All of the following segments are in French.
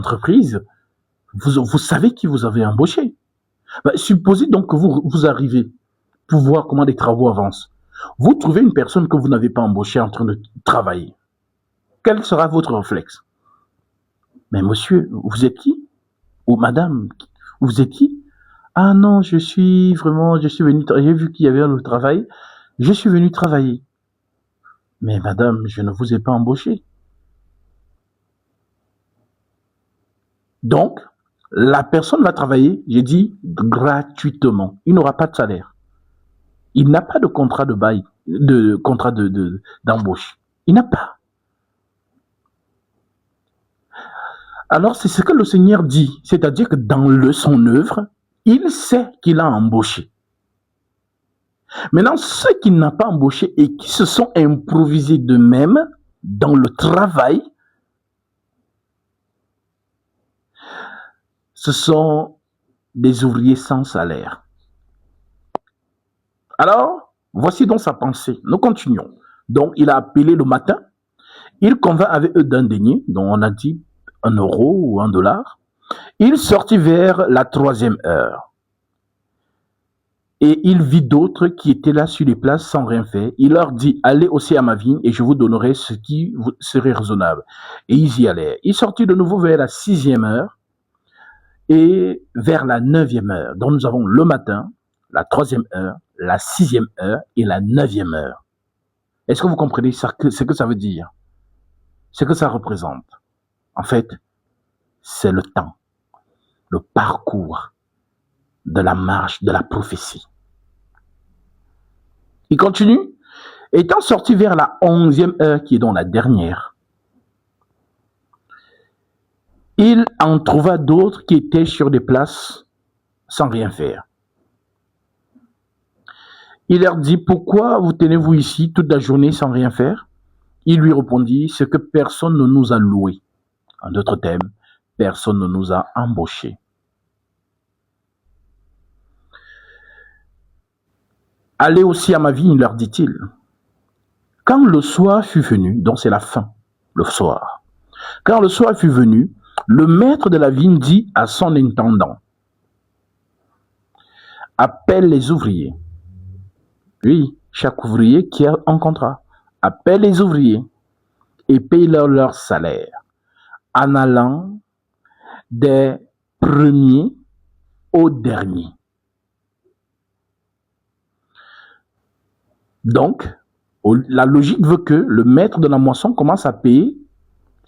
entreprise, vous savez qui vous avez embauché. Supposez donc que vous arrivez pour voir comment les travaux avancent. Vous trouvez une personne que vous n'avez pas embauchée en train de travailler. Quel sera votre réflexe? Mais monsieur, vous êtes qui? Ou madame, vous êtes qui? Ah non, je suis venu, j'ai vu qu'il y avait le travail, je suis venu travailler. Mais madame, je ne vous ai pas embauché. Donc, la personne va travailler, j'ai dit, gratuitement. Il n'aura pas de salaire. Il n'a pas de contrat de bail, de contrat d'embauche. Il n'a pas. Alors, c'est ce que le Seigneur dit. C'est-à-dire que dans son œuvre, il sait qu'il a embauché. Maintenant, ceux qui n'ont pas embauché et qui se sont improvisés d'eux-mêmes dans le travail, ce sont des ouvriers sans salaire. Alors, voici donc sa pensée. Nous continuons. Donc, il a appelé le matin. Il convint avec eux d'un denier, dont on a dit 1 euro ou 1 dollar. Il sortit vers la 3e heure. Et il vit d'autres qui étaient là sur les places sans rien faire. Il leur dit, allez aussi à ma vigne et je vous donnerai ce qui vous serait raisonnable. Et ils y allèrent. Il sortit de nouveau vers la 6e heure et vers la 9e heure. Donc nous avons le matin, la 3e heure, la 6e heure et la 9e heure. Est-ce que vous comprenez ce que ça veut dire? Ce que ça représente? En fait, c'est le temps, le parcours de la marche de la prophétie. Il continue. Étant sorti vers la 11e heure, qui est donc la dernière, il en trouva d'autres qui étaient sur des places sans rien faire. Il leur dit, pourquoi vous tenez-vous ici toute la journée sans rien faire? Il lui répondit, c'est que personne ne nous a loués. En d'autres termes, personne ne nous a embauchés. Allez aussi à ma vigne, leur dit-il. Quand le soir fut venu, donc c'est la fin, le soir. Quand le soir fut venu, le maître de la vigne dit à son intendant, appelle les ouvriers. Oui, chaque ouvrier qui a un contrat, appelle les ouvriers et paye-leur leur salaire en allant des premiers aux derniers. Donc, la logique veut que le maître de la moisson commence à payer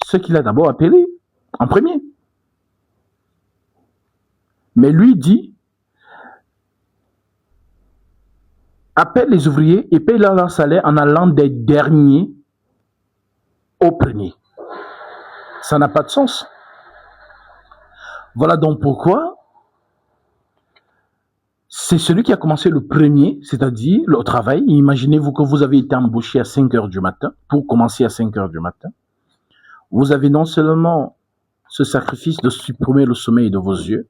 ceux qu'il a d'abord appelés en premier. Mais lui dit, appelle les ouvriers et paye leur salaire en allant des derniers aux premiers. Ça n'a pas de sens. Voilà donc pourquoi c'est celui qui a commencé le premier, c'est-à-dire le travail. Imaginez-vous que vous avez été embauché à 5 heures du matin, pour commencer à 5 heures du matin. Vous avez non seulement ce sacrifice de supprimer le sommeil de vos yeux,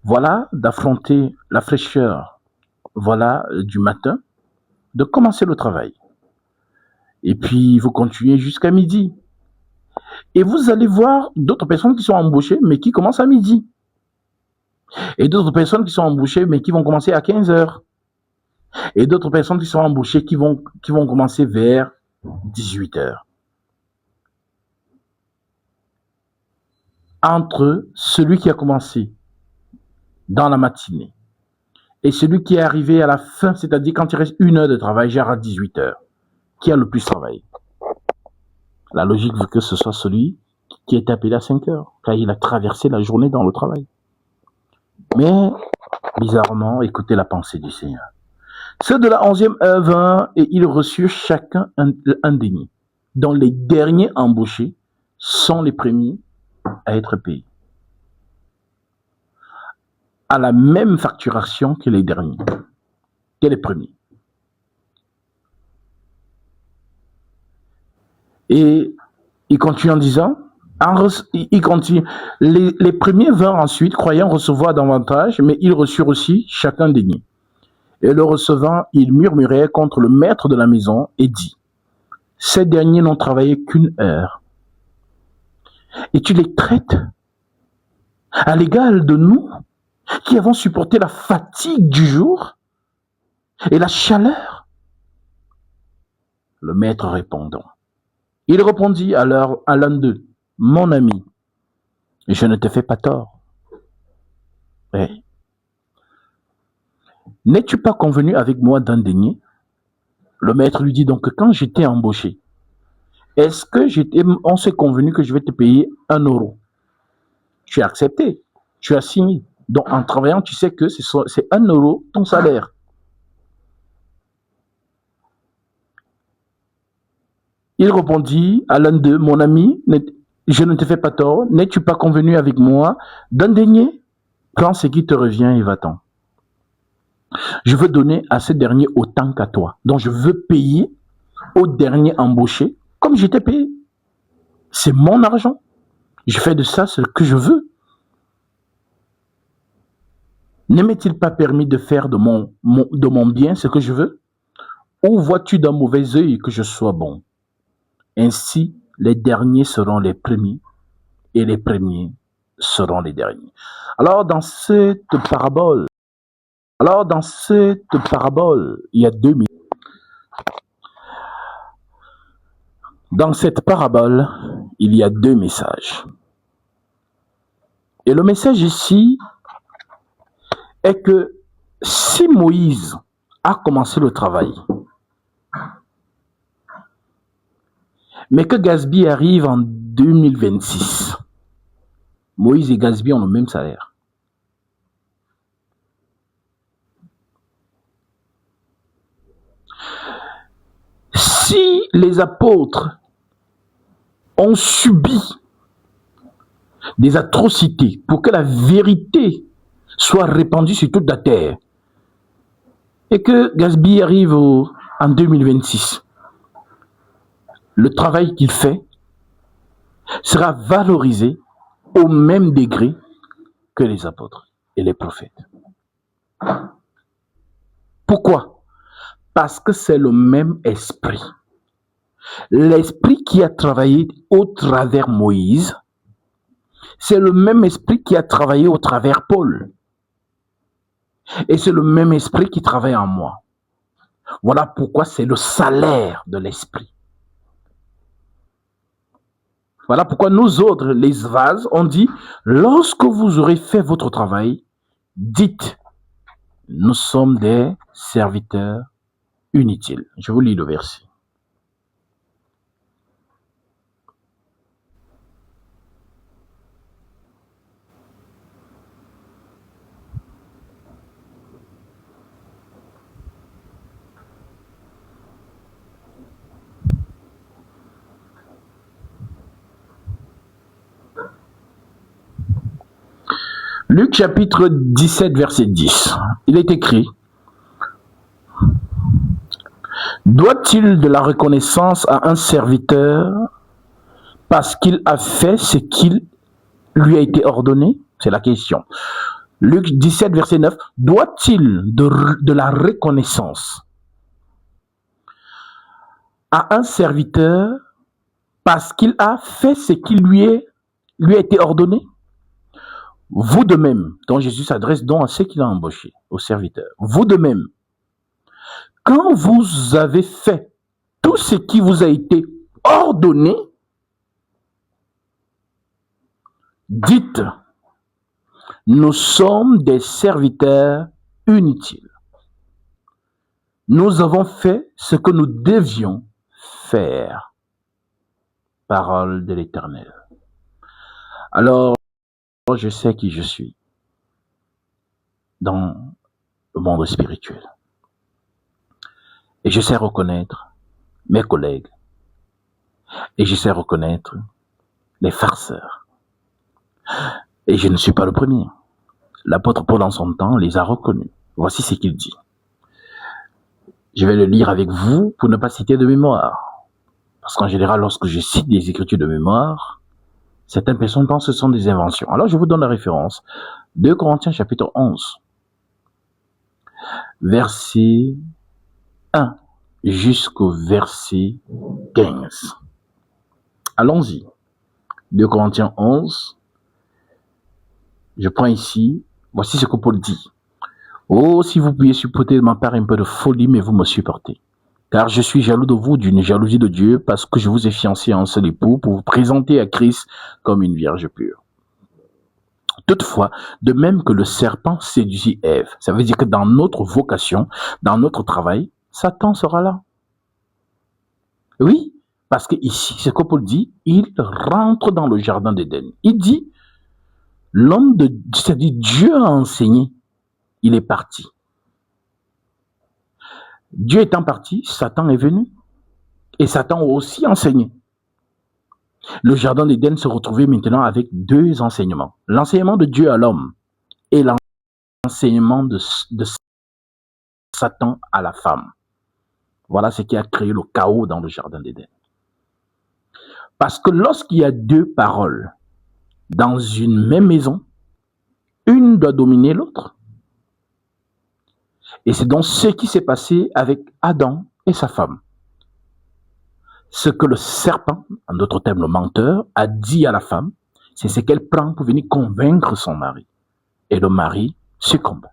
voilà, d'affronter la fraîcheur, voilà, du matin, de commencer le travail. Et puis, vous continuez jusqu'à midi. Et vous allez voir d'autres personnes qui sont embauchées, mais qui commencent à midi. Et d'autres personnes qui sont embauchées, mais qui vont commencer à 15 heures. Et d'autres personnes qui sont embauchées, qui vont commencer vers 18 heures. Entre celui qui a commencé dans la matinée et celui qui est arrivé à la fin, c'est-à-dire quand il reste 1 heure de travail, genre à 18 heures, qui a le plus travaillé? La logique veut que ce soit celui qui est appelé à 5 heures, car il a traversé la journée dans le travail. Mais, bizarrement, écoutez la pensée du Seigneur. Ceux de la 11e heure vinrent et ils reçurent chacun un denier, dont les derniers embauchés sont les premiers à être payés. À la même facturation que les derniers, que les premiers. Et il continue en disant, les premiers vinrent ensuite, croyant recevoir davantage, mais ils reçurent aussi chacun denier. Et le recevant, ils murmuraient contre le maître de la maison et dit, ces derniers n'ont travaillé qu'1 heure. et tu les traites à l'égal de nous qui avons supporté la fatigue du jour et la chaleur? Le maître répondant. Il répondit à l'un d'eux, mon ami, je ne te fais pas tort. Eh, n'es-tu pas convenu avec moi d'un denier? Le maître lui dit donc que quand j'étais embauché, est-ce que on s'est convenu que je vais te payer 1 euro? Tu as accepté, tu as signé. Donc en travaillant, tu sais que c'est 1 euro ton salaire. Il répondit à l'un d'eux, mon ami, je ne te fais pas tort, n'es-tu pas convenu avec moi d'un denier? Prends ce qui te revient et va-t'en. Je veux donner à ce dernier autant qu'à toi. Donc je veux payer au dernier embauché comme je t'ai payé. C'est mon argent. Je fais de ça ce que je veux. Ne m'est-il pas permis de faire de mon bien ce que je veux? Ou vois-tu d'un mauvais œil que je sois bon? Ainsi, les derniers seront les premiers et les premiers seront les derniers. Alors, dans cette parabole, il y a deux. Dans cette parabole, il y a 2 messages. Et le message ici est que si Moïse a commencé le travail, mais que Gatsby arrive en 2026, Moïse et Gatsby ont le même salaire. Si les apôtres ont subi des atrocités pour que la vérité soit répandue sur toute la terre, et que Gatsby arrive en 2026, le travail qu'il fait sera valorisé au même degré que les apôtres et les prophètes. Pourquoi? Parce que c'est le même esprit. L'esprit qui a travaillé au travers Moïse, c'est le même esprit qui a travaillé au travers Paul. Et c'est le même esprit qui travaille en moi. Voilà pourquoi c'est le salaire de l'esprit. Voilà pourquoi nous autres, les vases, on dit, lorsque vous aurez fait votre travail, dites, nous sommes des serviteurs inutiles. Je vous lis le verset. Luc chapitre 17, verset 10. Il est écrit, doit-il de la reconnaissance à un serviteur parce qu'il a fait ce qu'il lui a été ordonné? C'est la question. Luc 17, verset 9. Doit-il de la reconnaissance à un serviteur parce qu'il a fait ce qui lui a été ordonné? Vous de même, dont Jésus s'adresse donc à ceux qu'il a embauchés, aux serviteurs. Vous de même, quand vous avez fait tout ce qui vous a été ordonné, dites, nous sommes des serviteurs inutiles. Nous avons fait ce que nous devions faire. Parole de l'Éternel. Alors, je sais qui je suis dans le monde spirituel. Et je sais reconnaître mes collègues. Et je sais reconnaître les farceurs. Et je ne suis pas le premier. L'apôtre Paul, en son temps, les a reconnus. Voici ce qu'il dit. Je vais le lire avec vous pour ne pas citer de mémoire. Parce qu'en général, lorsque je cite des écritures de mémoire, certaines personnes pensent que ce sont des inventions. Alors, je vous donne la référence. 2 Corinthiens chapitre 11, verset 1 jusqu'au verset 15. Allons-y. 2 Corinthiens 11, je prends ici, voici ce que Paul dit. Oh, si vous pouviez supporter de ma part un peu de folie, mais vous me supportez. Car je suis jaloux de vous d'une jalousie de Dieu, parce que je vous ai fiancé en un seul époux pour vous présenter à Christ comme une vierge pure. Toutefois, de même que le serpent séduisit Ève, ça veut dire que dans notre vocation, dans notre travail, Satan sera là. Oui, parce que ici, c'est ce que Paul dit, il rentre dans le jardin d'Éden. Il dit, c'est-à-dire Dieu a enseigné, il est parti. Dieu étant parti, Satan est venu. Et Satan a aussi enseigné. Le jardin d'Éden se retrouvait maintenant avec 2 enseignements. L'enseignement de Dieu à l'homme et l'enseignement de Satan à la femme. Voilà ce qui a créé le chaos dans le jardin d'Éden. Parce que lorsqu'il y a 2 paroles dans une même maison, une doit dominer l'autre. Et c'est donc ce qui s'est passé avec Adam et sa femme. Ce que le serpent, en d'autres termes le menteur, a dit à la femme, c'est ce qu'elle prend pour venir convaincre son mari. Et le mari succombe.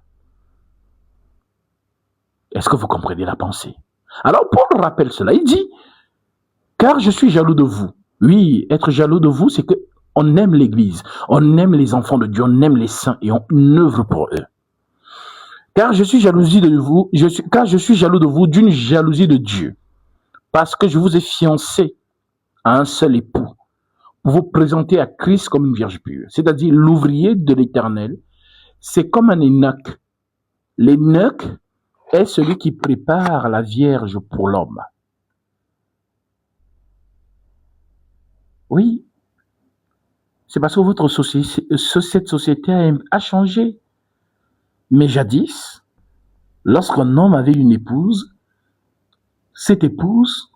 Est-ce que vous comprenez la pensée? Alors Paul rappelle cela, il dit, car je suis jaloux de vous. Oui, être jaloux de vous, c'est que on aime l'Église, on aime les enfants de Dieu, on aime les saints et on œuvre pour eux. Car je suis jaloux de vous d'une jalousie de Dieu, parce que je vous ai fiancé à un seul époux, pour vous présenter à Christ comme une vierge pure. C'est-à-dire l'ouvrier de l'Éternel, c'est comme un eunuque. L'eunuque est celui qui prépare la vierge pour l'homme. Oui, c'est parce que cette société a changé. Mais jadis, lorsqu'un homme avait une épouse, cette épouse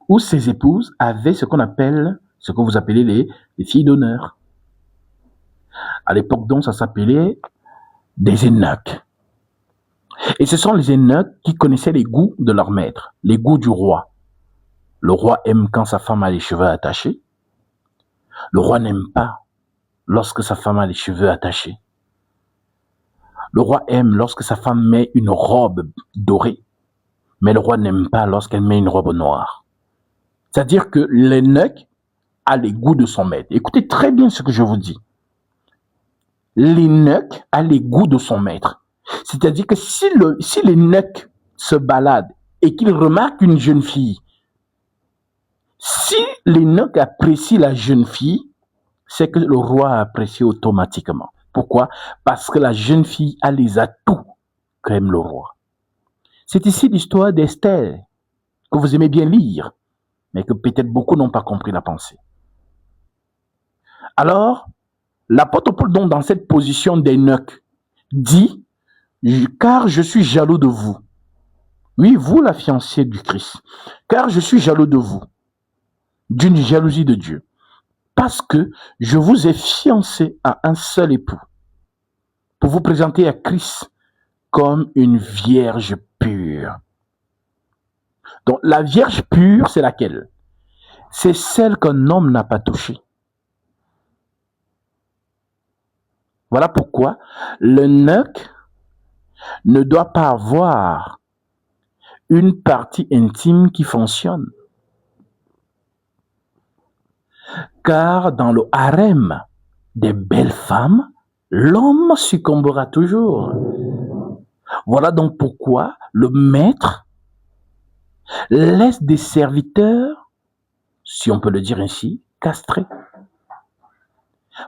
ou ses épouses avaient ce que vous appelez les filles d'honneur. À l'époque donc, ça s'appelait des eunuques. Et ce sont les eunuques qui connaissaient les goûts de leur maître, les goûts du roi. Le roi aime quand sa femme a les cheveux attachés. Le roi n'aime pas lorsque sa femme a les cheveux attachés. Le roi aime lorsque sa femme met une robe dorée, mais le roi n'aime pas lorsqu'elle met une robe noire. C'est-à-dire que l'eunuque a les goûts de son maître. Écoutez très bien ce que je vous dis. L'eunuque a les goûts de son maître. C'est-à-dire que si l'eunuque se balade et qu'il remarque une jeune fille, si l'eunuque apprécie la jeune fille, c'est que le roi a apprécié automatiquement. Pourquoi? Parce que la jeune fille a les atouts qu'aime le roi. C'est ici l'histoire d'Esther, que vous aimez bien lire, mais que peut-être beaucoup n'ont pas compris la pensée. Alors, l'apôtre Paul, donc, dans cette position d'eunuque, dit, car je suis jaloux de vous. Oui, vous, la fiancée du Christ. Car je suis jaloux de vous, d'une jalousie de Dieu. Parce que je vous ai fiancé à un seul époux, pour vous présenter à Christ comme une vierge pure. Donc, la vierge pure, c'est laquelle? C'est celle qu'un homme n'a pas touchée. Voilà pourquoi l'eunuque ne doit pas avoir une partie intime qui fonctionne. Car dans le harem des belles femmes, l'homme succombera toujours. Voilà donc pourquoi le maître laisse des serviteurs, si on peut le dire ainsi, castrés.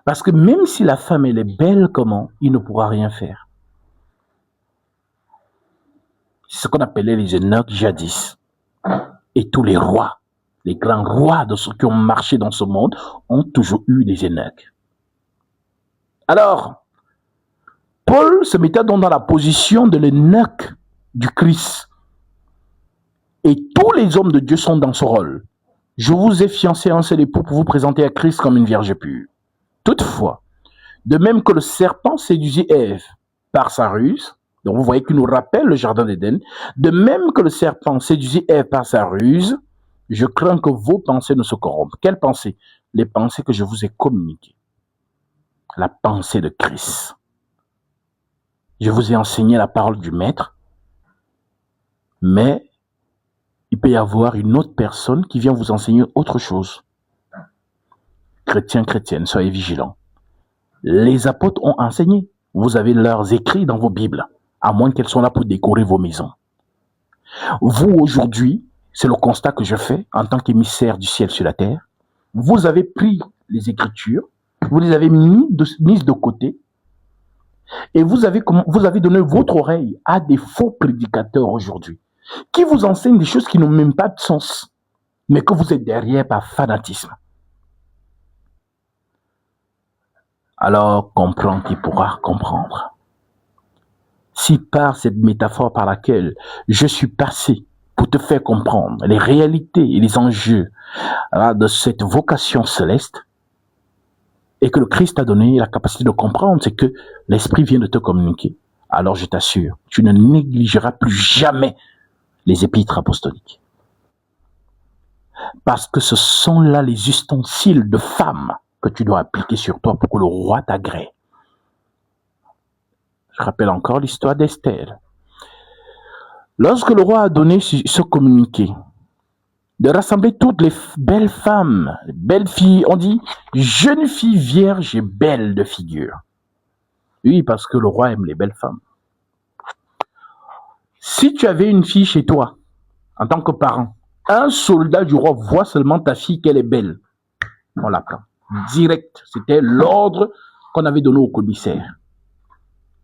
Parce que même si la femme elle est belle comment, il ne pourra rien faire. C'est ce qu'on appelait les eunuques jadis. Et tous les rois, les grands rois de ceux qui ont marché dans ce monde, ont toujours eu des eunuques. Alors, Paul se mettait donc dans la position de l'eunuque du Christ. Et tous les hommes de Dieu sont dans ce rôle. Je vous ai fiancé à un seul époux pour vous présenter à Christ comme une vierge pure. Toutefois, de même que le serpent séduisit Ève par sa ruse, donc vous voyez qu'il nous rappelle le jardin d'Éden, de même que le serpent séduisit Ève par sa ruse, je crains que vos pensées ne se corrompent. Quelle pensée? les pensées que je vous ai communiquées, la pensée de Christ. Je vous ai enseigné la parole du Maître, mais il peut y avoir une autre personne qui vient vous enseigner autre chose. Chrétiens, chrétiennes, soyez vigilants. Les apôtres ont enseigné. Vous avez leurs écrits dans vos Bibles, à moins qu'elles soient là pour décorer vos maisons. Vous, aujourd'hui, c'est le constat que je fais en tant qu'émissaire du ciel sur la terre. Vous avez pris les Écritures, vous les avez mises de côté, et vous avez donné votre oreille à des faux prédicateurs aujourd'hui, qui vous enseignent des choses qui n'ont même pas de sens, mais que vous êtes derrière par fanatisme. Alors, comprends qui pourra comprendre. Si par cette métaphore par laquelle je suis passé pour te faire comprendre les réalités et les enjeux de cette vocation céleste, et que le Christ t'a donné la capacité de comprendre, c'est que l'Esprit vient de te communiquer, alors je t'assure, tu ne négligeras plus jamais les épîtres apostoliques. Parce que ce sont là les ustensiles de femme que tu dois appliquer sur toi pour que le roi t'agrée. Je rappelle encore l'histoire d'Esther. Lorsque le roi a donné ce communiqué, de rassembler toutes les belles femmes, belles filles, on dit jeunes filles vierges et belles de figure. Oui, parce que le roi aime les belles femmes. Si tu avais une fille chez toi, en tant que parent, un soldat du roi voit seulement ta fille qu'elle est belle, on la prend. Direct, c'était l'ordre qu'on avait donné au commissaire.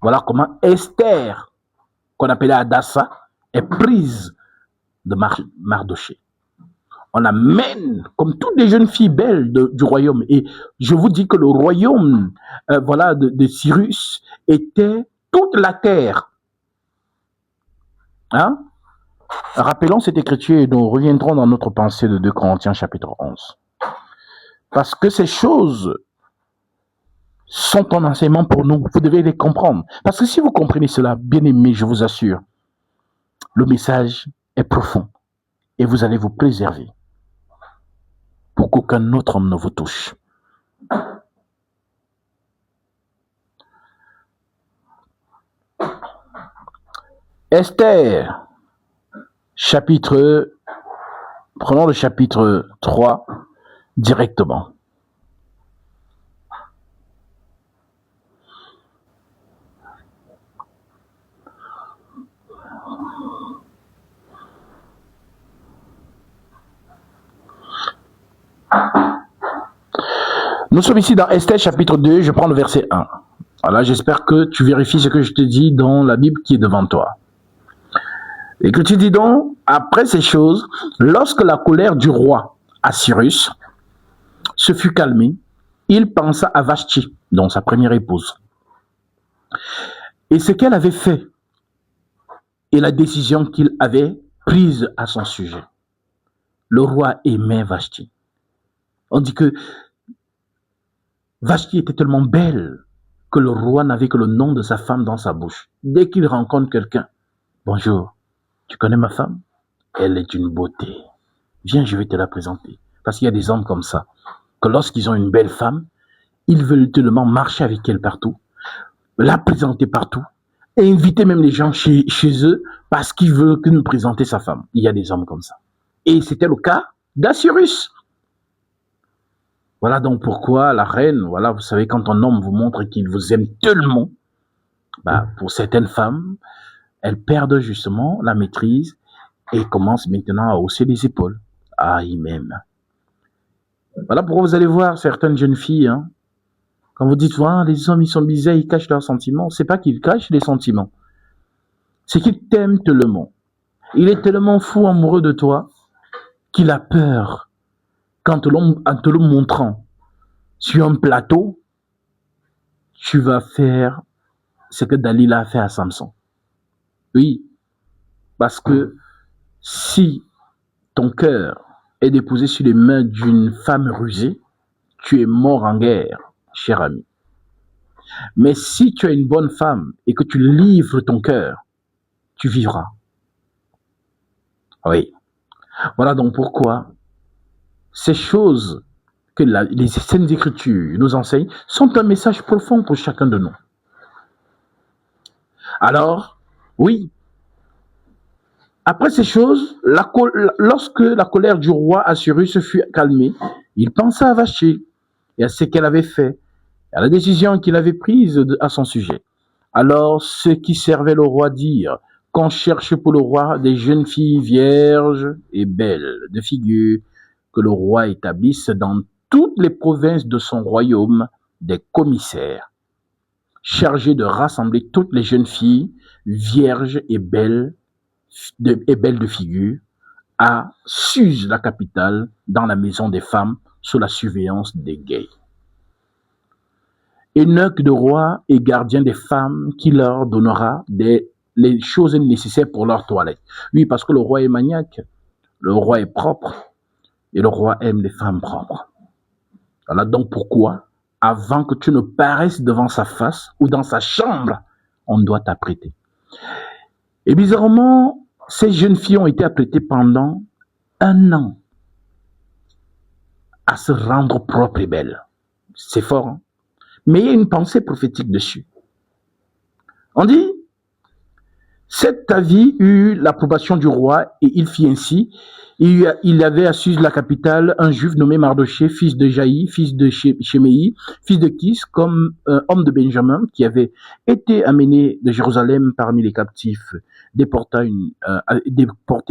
Voilà comment Esther, qu'on appelait Hadassa, est prise de Mardoché. On amène comme toutes les jeunes filles belles du royaume. Et je vous dis que le royaume de Cyrus était toute la terre. Hein? Rappelons cette écriture et nous reviendrons dans notre pensée de 2 Corinthiens chapitre 11. Parce que ces choses sont un enseignement pour nous. Vous devez les comprendre. Parce que si vous comprenez cela, bien aimé, je vous assure, le message est profond et vous allez vous préserver pour qu'aucun autre homme ne vous touche. Esther, prenons le chapitre 3 directement. Nous sommes ici dans Esther chapitre 2, je prends le verset 1. Voilà, j'espère que tu vérifies ce que je te dis dans la Bible qui est devant toi. Et que tu dis donc, après ces choses, lorsque la colère du roi Assyrus se fut calmée, il pensa à Vashti, donc sa première épouse, et ce qu'elle avait fait, et la décision qu'il avait prise à son sujet. Le roi aimait Vashti. On dit que Vashti était tellement belle que le roi n'avait que le nom de sa femme dans sa bouche. Dès qu'il rencontre quelqu'un, bonjour, tu connais ma femme? Elle est une beauté. Viens, je vais te la présenter. Parce qu'il y a des hommes comme ça, que lorsqu'ils ont une belle femme, ils veulent tellement marcher avec elle partout, la présenter partout, et inviter même les gens chez eux parce qu'ils veulent nous présenter sa femme. Il y a des hommes comme ça. Et c'était le cas d'Assyrus. Voilà donc pourquoi la reine, voilà, vous savez, quand un homme vous montre qu'il vous aime tellement, pour certaines femmes, elles perdent justement la maîtrise et commencent maintenant à hausser les épaules. Ah, il m'aime. Voilà pourquoi vous allez voir certaines jeunes filles, quand vous dites, les hommes, ils sont bizarres, ils cachent leurs sentiments. C'est pas qu'ils cachent les sentiments. C'est qu'ils t'aiment tellement. Il est tellement fou amoureux de toi qu'il a peur en te le montrant sur un plateau, tu vas faire ce que Dalila a fait à Samson. Oui, parce que si ton cœur est déposé sur les mains d'une femme rusée, tu es mort en guerre, cher ami. Mais si tu es une bonne femme et que tu livres ton cœur, tu vivras. Oui. Voilà donc pourquoi ces choses que les Saintes Écritures nous enseignent sont un message profond pour chacun de nous. Alors, oui, après ces choses, lorsque la colère du roi Assyrus fut calmée, il pensa à Vashti et à ce qu'elle avait fait, et à la décision qu'il avait prise à son sujet. Alors ceux qui servaient le roi dirent qu'on cherche pour le roi des jeunes filles vierges et belles de figure, que le roi établisse dans toutes les provinces de son royaume des commissaires chargés de rassembler toutes les jeunes filles vierges et belles de figure à Suse, la capitale, dans la maison des femmes, sous la surveillance des gays. Eunuque de roi et gardien des femmes qui leur donnera les choses nécessaires pour leur toilette. Oui, parce que le roi est maniaque, le roi est propre, et le roi aime les femmes propres. Voilà donc pourquoi, avant que tu ne paraisses devant sa face ou dans sa chambre, on doit t'apprêter. Et bizarrement, ces jeunes filles ont été apprêtées pendant 1 an à se rendre propres et belles. C'est fort, hein? Mais il y a une pensée prophétique dessus. On dit, cet avis eut l'approbation du roi et il fit ainsi. Il avait à Suse, la capitale, un juif nommé Mardoché, fils de Jaï, fils de Shimei, fils de Kis, comme homme de Benjamin, qui avait été amené de Jérusalem parmi les captifs, déporté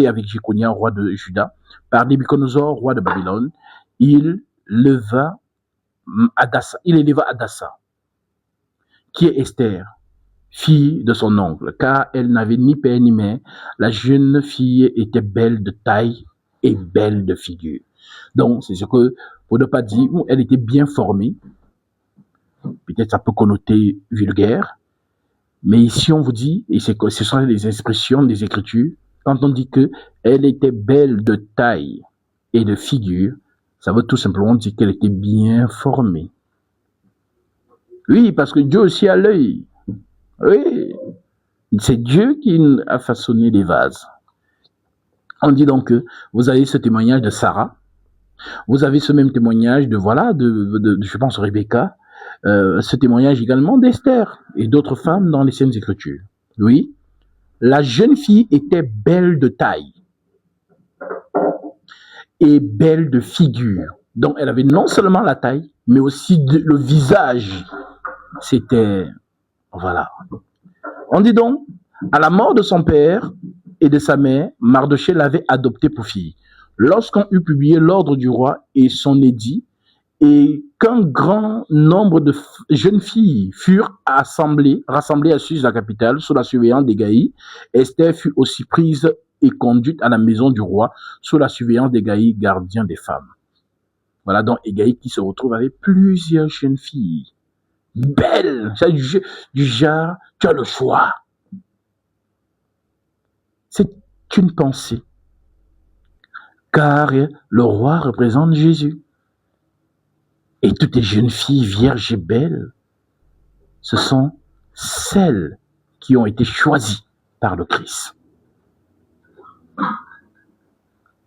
avec Jéconia, roi de Juda, par Nebuchadnezzar, roi de Babylone. Il éleva Hadassa, qui est Esther, fille de son oncle, car elle n'avait ni père ni mère. La jeune fille était belle de taille et belle de figure. Donc, c'est ce que, pour ne pas dire, elle était bien formée. Peut-être ça peut connoter vulgaire, mais ici on vous dit, et ce sont les expressions des Écritures, quand on dit qu'elle était belle de taille et de figure, ça veut tout simplement dire qu'elle était bien formée. Oui, parce que Dieu aussi a l'œil. Oui, c'est Dieu qui a façonné les vases. On dit donc que vous avez ce témoignage de Sarah, vous avez ce même témoignage de je pense, Rebecca, ce témoignage également d'Esther et d'autres femmes dans les Saintes Écritures. Oui, la jeune fille était belle de taille et belle de figure. Donc elle avait non seulement la taille, mais aussi le visage. C'était, voilà. On dit donc, à la mort de son père et de sa mère, Mardoché l'avait adoptée pour fille. Lorsqu'on eut publié l'ordre du roi et son édit, et qu'un grand nombre de jeunes filles furent rassemblées à Suse, la capitale, sous la surveillance d'Hégaï, Esther fut aussi prise et conduite à la maison du roi, sous la surveillance d'Hégaï, gardien des femmes. Voilà donc Hégaï qui se retrouve avec plusieurs jeunes filles. Belles, du genre, tu as le choix. C'est une pensée, car le roi représente Jésus. Et toutes les jeunes filles vierges et belles, ce sont celles qui ont été choisies par le Christ.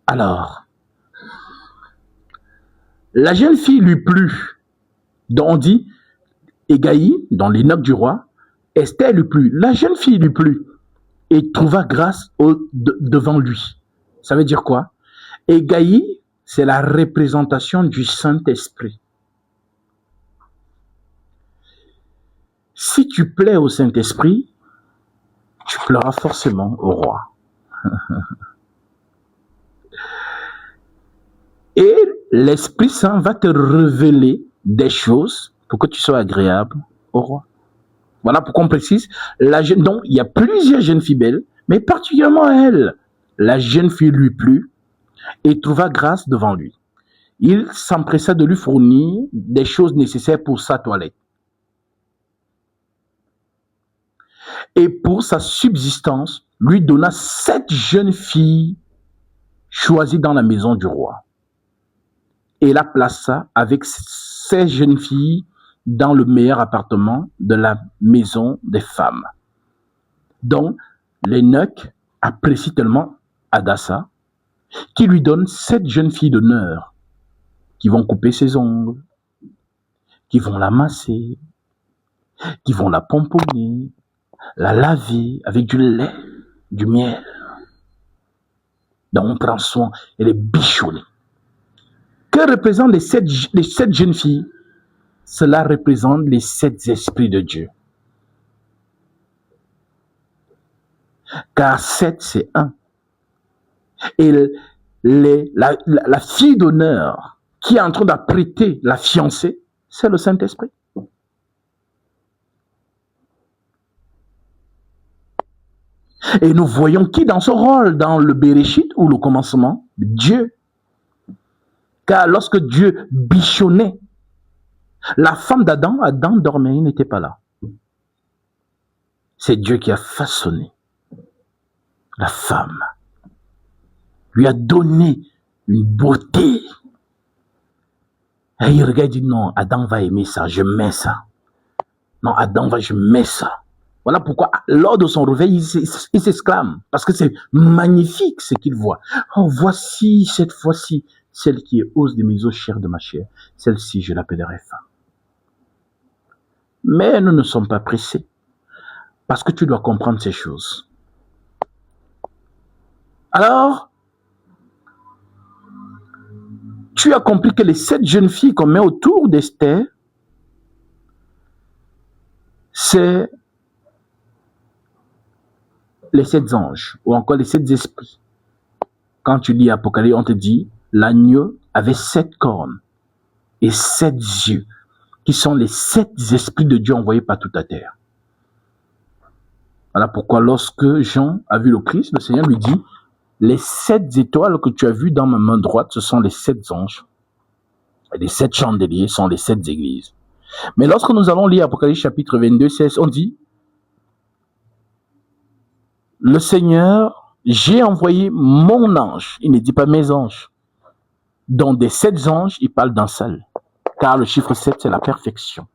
Alors, la jeune fille lui plut, dont on dit Hégaï, dans les notes du roi, Esther lui plut. La jeune fille lui plut et trouva grâce devant lui. Ça veut dire quoi? Hégaï, c'est la représentation du Saint-Esprit. Si tu plais au Saint-Esprit, tu plairas forcément au roi. Et l'Esprit Saint va te révéler des choses pour que tu sois agréable au roi. Voilà pourquoi on précise, donc il y a plusieurs jeunes filles belles, mais particulièrement elle. La jeune fille lui plut et trouva grâce devant lui. Il s'empressa de lui fournir des choses nécessaires pour sa toilette et pour sa subsistance, lui donna 7 jeunes filles choisies dans la maison du roi. Et la plaça avec 16 jeunes filles dans le meilleur appartement de la maison des femmes. Donc, l'eunuque apprécie tellement Hadassa qu'il lui donne 7 jeunes filles d'honneur qui vont couper ses ongles, qui vont la masser, qui vont la pomponner, la laver avec du lait, du miel. Donc on prend soin, elle est bichonnée. Que représentent les sept jeunes filles? Cela représente les 7 esprits de Dieu. Car 7, c'est 1. Et la fille d'honneur qui est en train d'apprêter la fiancée, c'est le Saint-Esprit. Et nous voyons qui dans ce rôle, dans le Béréchit ou le commencement? Dieu. Car lorsque Dieu bichonnait la femme d'Adam, Adam dormait, il n'était pas là. C'est Dieu qui a façonné la femme, lui a donné une beauté. Et il regarde et dit non, Adam va aimer ça, je mets ça. Non, je mets ça. Voilà pourquoi, lors de son réveil, il s'exclame, parce que c'est magnifique ce qu'il voit. Oh, voici cette fois-ci, celle qui est hausse de mes os, chair de ma chair. Celle-ci, je l'appellerai femme. Mais nous ne sommes pas pressés, parce que tu dois comprendre ces choses. Alors, tu as compris que les 7 jeunes filles qu'on met autour d'Esther, c'est les 7 anges, ou encore les 7 esprits. Quand tu lis Apocalypse, on te dit, l'agneau avait 7 cornes et 7 yeux, qui sont les 7 esprits de Dieu envoyés par toute la terre. Voilà pourquoi lorsque Jean a vu le Christ, le Seigneur lui dit, les 7 étoiles que tu as vues dans ma main droite, ce sont les 7 anges. Et les 7 chandeliers sont les 7 églises. Mais lorsque nous allons lire Apocalypse chapitre 22, 16, on dit, le Seigneur, j'ai envoyé mon ange. Il ne dit pas mes anges. Dans des 7 anges, il parle d'un seul. Car le chiffre 7, c'est la perfection.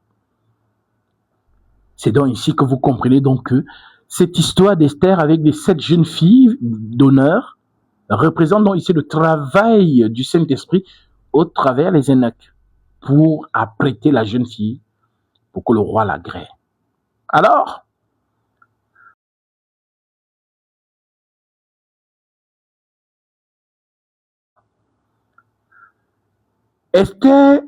C'est donc ici que vous comprenez donc que cette histoire d'Esther avec les 7 jeunes filles d'honneur représente donc ici le travail du Saint-Esprit au travers les eunuques pour apprêter la jeune fille pour que le roi l'agrée. Alors, Esther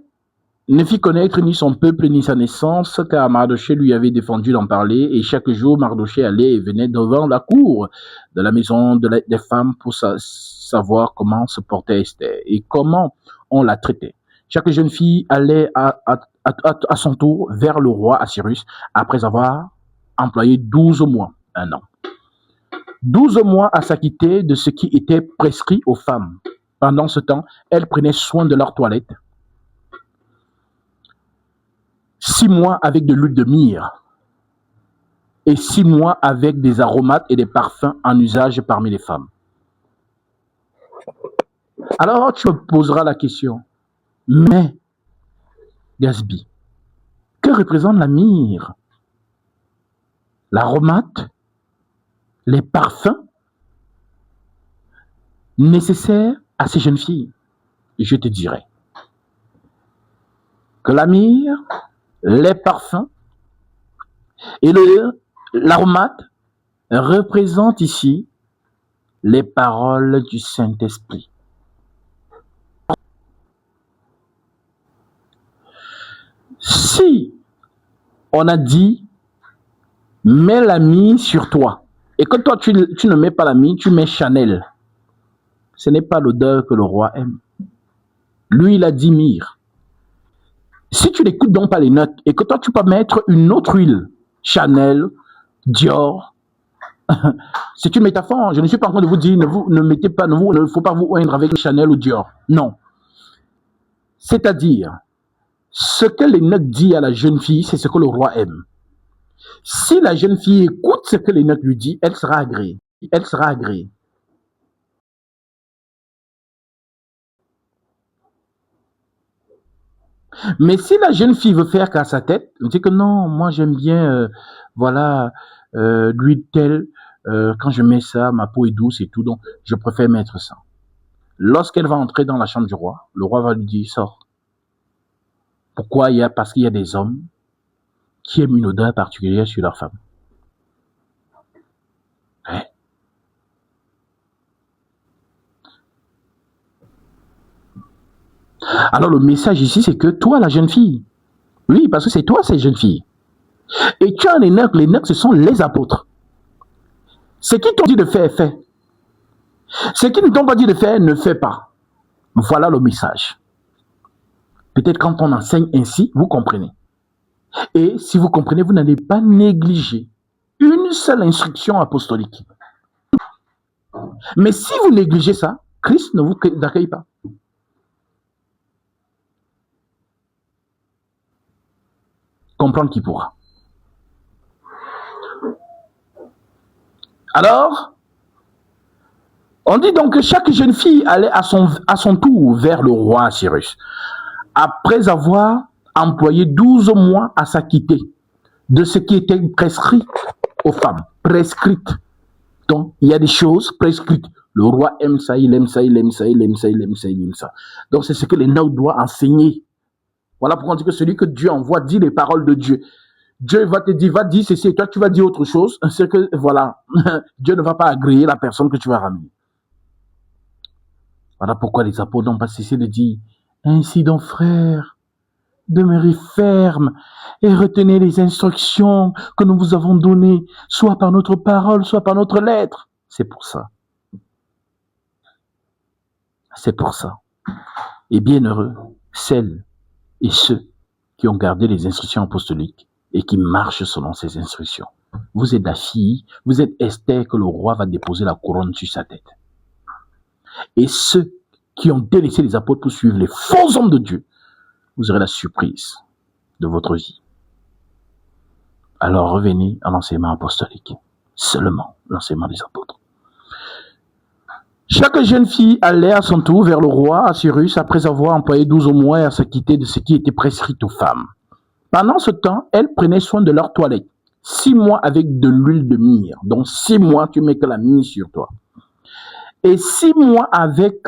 ne fit connaître ni son peuple ni sa naissance, car Mardochée lui avait défendu d'en parler, et chaque jour Mardochée allait et venait devant la cour de la maison des femmes pour savoir comment se portait Esther et comment on la traitait. Chaque jeune fille allait à son tour vers le roi Assyrus après avoir employé 12 mois, un an. 12 mois à s'acquitter de ce qui était prescrit aux femmes. Pendant ce temps, elles prenaient soin de leur toilette. 6 mois avec de l'huile de myrrhe et 6 mois avec des aromates et des parfums en usage parmi les femmes. Alors tu me poseras la question, mais Gatsby, que représente la myrrhe, l'aromate, les parfums nécessaires à ces jeunes filles? Je te dirai que la myrrhe, les parfums et l'aromate représentent ici les paroles du Saint-Esprit. Si on a dit mets la myrrhe sur toi et que toi tu ne mets pas la myrrhe, tu mets Chanel, ce n'est pas l'odeur que le roi aime. Lui, il a dit myrrhe. Si tu n'écoutes donc pas les notes et que toi tu peux mettre une autre huile, Chanel, Dior, c'est une métaphore. Je ne suis pas en train de vous dire ne faut pas vous oindre avec Chanel ou Dior. Non. C'est-à-dire, ce que les notes disent à la jeune fille, c'est ce que le roi aime. Si la jeune fille écoute ce que les notes lui disent, elle sera agréée. Elle sera agréée. Mais si la jeune fille veut faire qu'à sa tête, elle dit que non, moi j'aime bien, l'huile telle, quand je mets ça, ma peau est douce et tout, donc je préfère mettre ça. Lorsqu'elle va entrer dans la chambre du roi, le roi va lui dire, sors. Pourquoi? Parce qu'il y a des hommes qui aiment une odeur particulière sur leur femme. Ouais. Alors le message ici, c'est que toi, la jeune fille, oui, parce que c'est toi, cette jeune fille, et tu as les nègres, ce sont les apôtres. Ce qu'ils t'ont dit de faire, fais. Ce qu'ils ne t'ont pas dit de faire, ne fais pas. Voilà le message. Peut-être quand on enseigne ainsi, vous comprenez. Et si vous comprenez, vous n'allez pas négliger une seule instruction apostolique. Mais si vous négligez ça, Christ ne vous accueille pas. Comprendre qui pourra. Alors, on dit donc que chaque jeune fille allait à son tour vers le roi Cyrus, après avoir employé 12 mois à s'acquitter de ce qui était prescrit aux femmes. Prescrite. Donc, il y a des choses prescrites. Le roi aime ça, il aime ça, il aime ça, il aime ça, il aime ça, il aime ça. Donc, c'est ce que les nôtres doivent enseigner. Voilà pourquoi on dit que celui que Dieu envoie dit les paroles de Dieu. Dieu va te dire, va dire ceci, et toi tu vas dire autre chose. C'est que, voilà, Dieu ne va pas agréer la personne que tu vas ramener. Voilà pourquoi les apôtres n'ont pas cessé de dire, ainsi donc frères, demeurez fermes et retenez les instructions que nous vous avons données, soit par notre parole, soit par notre lettre. C'est pour ça. C'est pour ça. Et bienheureux, celles et ceux qui ont gardé les instructions apostoliques et qui marchent selon ces instructions. Vous êtes la fille, vous êtes Esther que le roi va déposer la couronne sur sa tête. Et ceux qui ont délaissé les apôtres pour suivre les faux hommes de Dieu, vous aurez la surprise de votre vie. Alors revenez à l'enseignement apostolique, seulement l'enseignement des apôtres. Chaque jeune fille allait à son tour vers le roi Cyrus après avoir employé 12 mois à s'acquitter de ce qui était prescrit aux femmes. Pendant ce temps, elles prenaient soin de leur toilette. 6 mois avec de l'huile de myrrhe. Donc 6 mois, tu mets que la myrrhe sur toi. Et 6 mois avec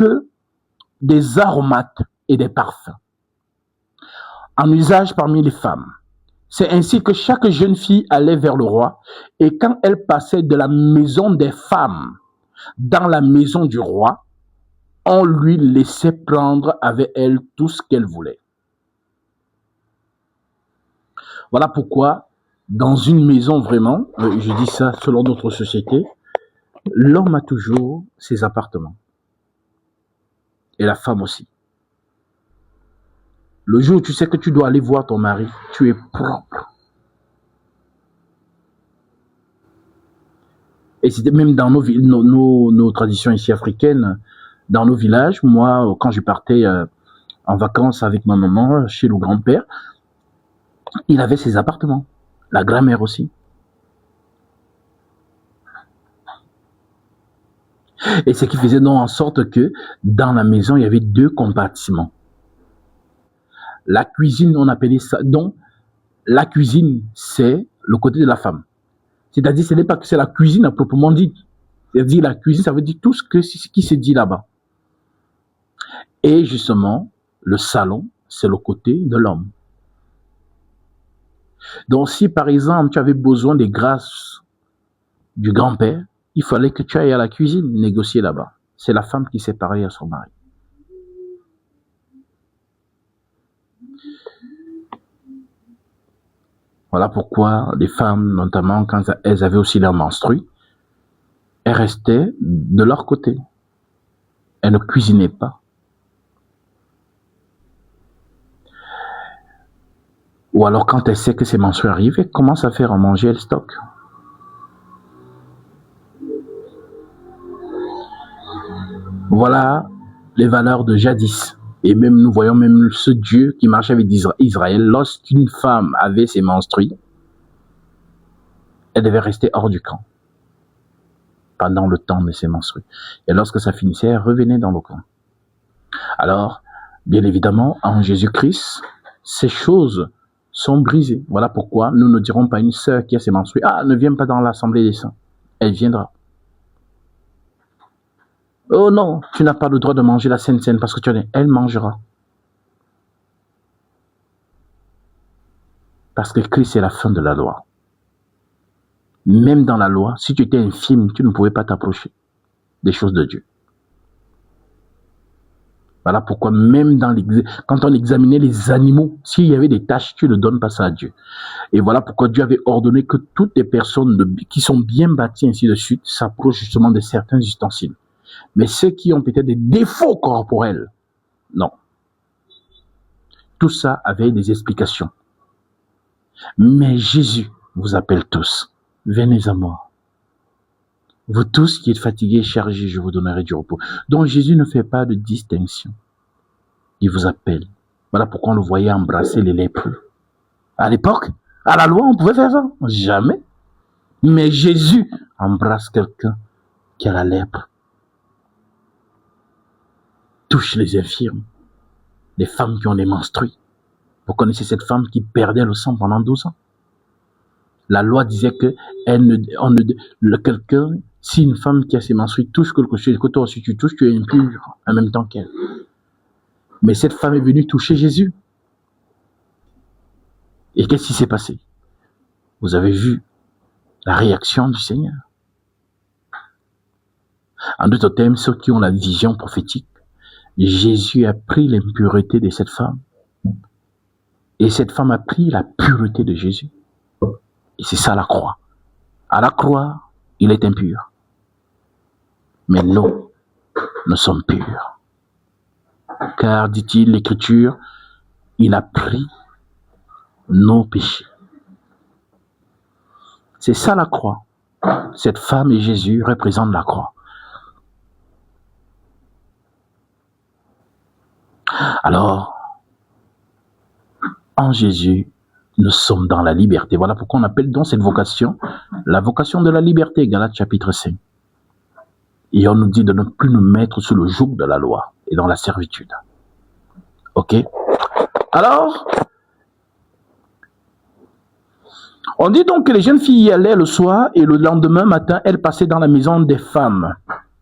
des aromates et des parfums. En usage parmi les femmes. C'est ainsi que chaque jeune fille allait vers le roi. Et quand elle passait de la maison des femmes dans la maison du roi, on lui laissait prendre avec elle tout ce qu'elle voulait. Voilà pourquoi, dans une maison vraiment, je dis ça selon notre société, l'homme a toujours ses appartements. Et la femme aussi. Le jour où tu sais que tu dois aller voir ton mari, tu es propre. Et c'était même dans nos traditions ici africaines, dans nos villages, moi, quand je partais en vacances avec ma maman, chez le grand-père, il avait ses appartements. La grand-mère aussi. Et ce qui faisait donc en sorte que dans la maison, il y avait 2 compartiments. La cuisine, on appelait ça. Donc, la cuisine, c'est le côté de la femme. C'est-à-dire, ce n'est pas que c'est la cuisine à proprement dit. C'est-à-dire, la cuisine, ça veut dire tout ce qui se dit là-bas. Et justement, le salon, c'est le côté de l'homme. Donc, si par exemple, tu avais besoin des grâces du grand-père, il fallait que tu ailles à la cuisine négocier là-bas. C'est la femme qui s'est séparait à son mari. Voilà pourquoi les femmes, notamment quand elles avaient aussi leur menstrues, elles restaient de leur côté. Elles ne cuisinaient pas. Ou alors quand elles savent que ces menstrues arrivent, elles commencent à faire à manger, elles stockent. Voilà les valeurs de jadis. Et même nous voyons même ce Dieu qui marchait avec Israël. Lorsqu'une femme avait ses menstrues, elle devait rester hors du camp pendant le temps de ses menstrues. Et lorsque ça finissait, elle revenait dans le camp. Alors, bien évidemment, en Jésus-Christ, ces choses sont brisées. Voilà pourquoi nous ne dirons pas à une sœur qui a ses menstrues, ah, ne viens pas dans l'assemblée des saints. Elle viendra. Oh non, tu n'as pas le droit de manger la Sainte Seine parce que tu as dit, elle mangera. Parce que Christ est la fin de la loi. Même dans la loi, si tu étais infime, tu ne pouvais pas t'approcher des choses de Dieu. Voilà pourquoi même quand on examinait les animaux, s'il y avait des taches, tu ne donnes pas ça à Dieu. Et voilà pourquoi Dieu avait ordonné que toutes les personnes qui sont bien bâties, ainsi de suite, s'approchent justement de certains ustensiles. Mais ceux qui ont peut-être des défauts corporels, non. Tout ça avait des explications. Mais Jésus vous appelle tous. Venez à moi. Vous tous qui êtes fatigués et chargés, je vous donnerai du repos. Donc Jésus ne fait pas de distinction. Il vous appelle. Voilà pourquoi on le voyait embrasser les lépreux. À l'époque, à la loi, on pouvait faire ça. Jamais. Mais Jésus embrasse quelqu'un qui a la lèpre. Touche les infirmes. Les femmes qui ont des menstrues. Vous connaissez cette femme qui perdait le sang pendant 12 ans. La loi disait que quelqu'un, si une femme qui a ses menstrues touche quelque chose, que toi aussi tu touches, tu es impur en même temps qu'elle. Mais cette femme est venue toucher Jésus. Et qu'est-ce qui s'est passé? Vous avez vu la réaction du Seigneur. En d'autres termes, ceux qui ont la vision prophétique, Jésus a pris l'impureté de cette femme. Et cette femme a pris la pureté de Jésus. Et c'est ça la croix. À la croix, il est impur. Mais nous sommes purs. Car, dit-il, l'Écriture, il a pris nos péchés. C'est ça la croix. Cette femme et Jésus représentent la croix. Alors, en Jésus, nous sommes dans la liberté. Voilà pourquoi on appelle donc cette vocation la vocation de la liberté, Galates chapitre 5. Et on nous dit de ne plus nous mettre sous le joug de la loi et dans la servitude. Ok? Alors, on dit donc que les jeunes filles y allaient le soir et le lendemain matin, elles passaient dans la maison des femmes,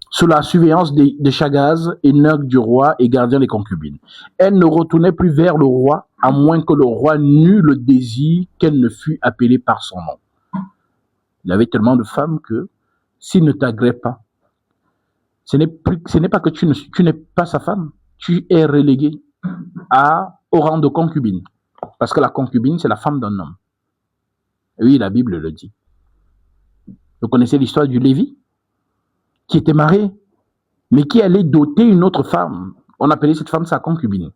sous la surveillance de Chagaz, eunuque du roi et gardien des concubines. Elles ne retournaient plus vers le roi, à moins que le roi n'eût le désir qu'elle ne fût appelée par son nom. Il y avait tellement de femmes que, s'il ne t'agrée pas, ce n'est pas que tu n'es pas sa femme, tu es relégué au rang de concubine. Parce que la concubine, c'est la femme d'un homme. Oui, la Bible le dit. Vous connaissez l'histoire du Lévi, qui était marié, mais qui allait doter une autre femme. On appelait cette femme sa concubine.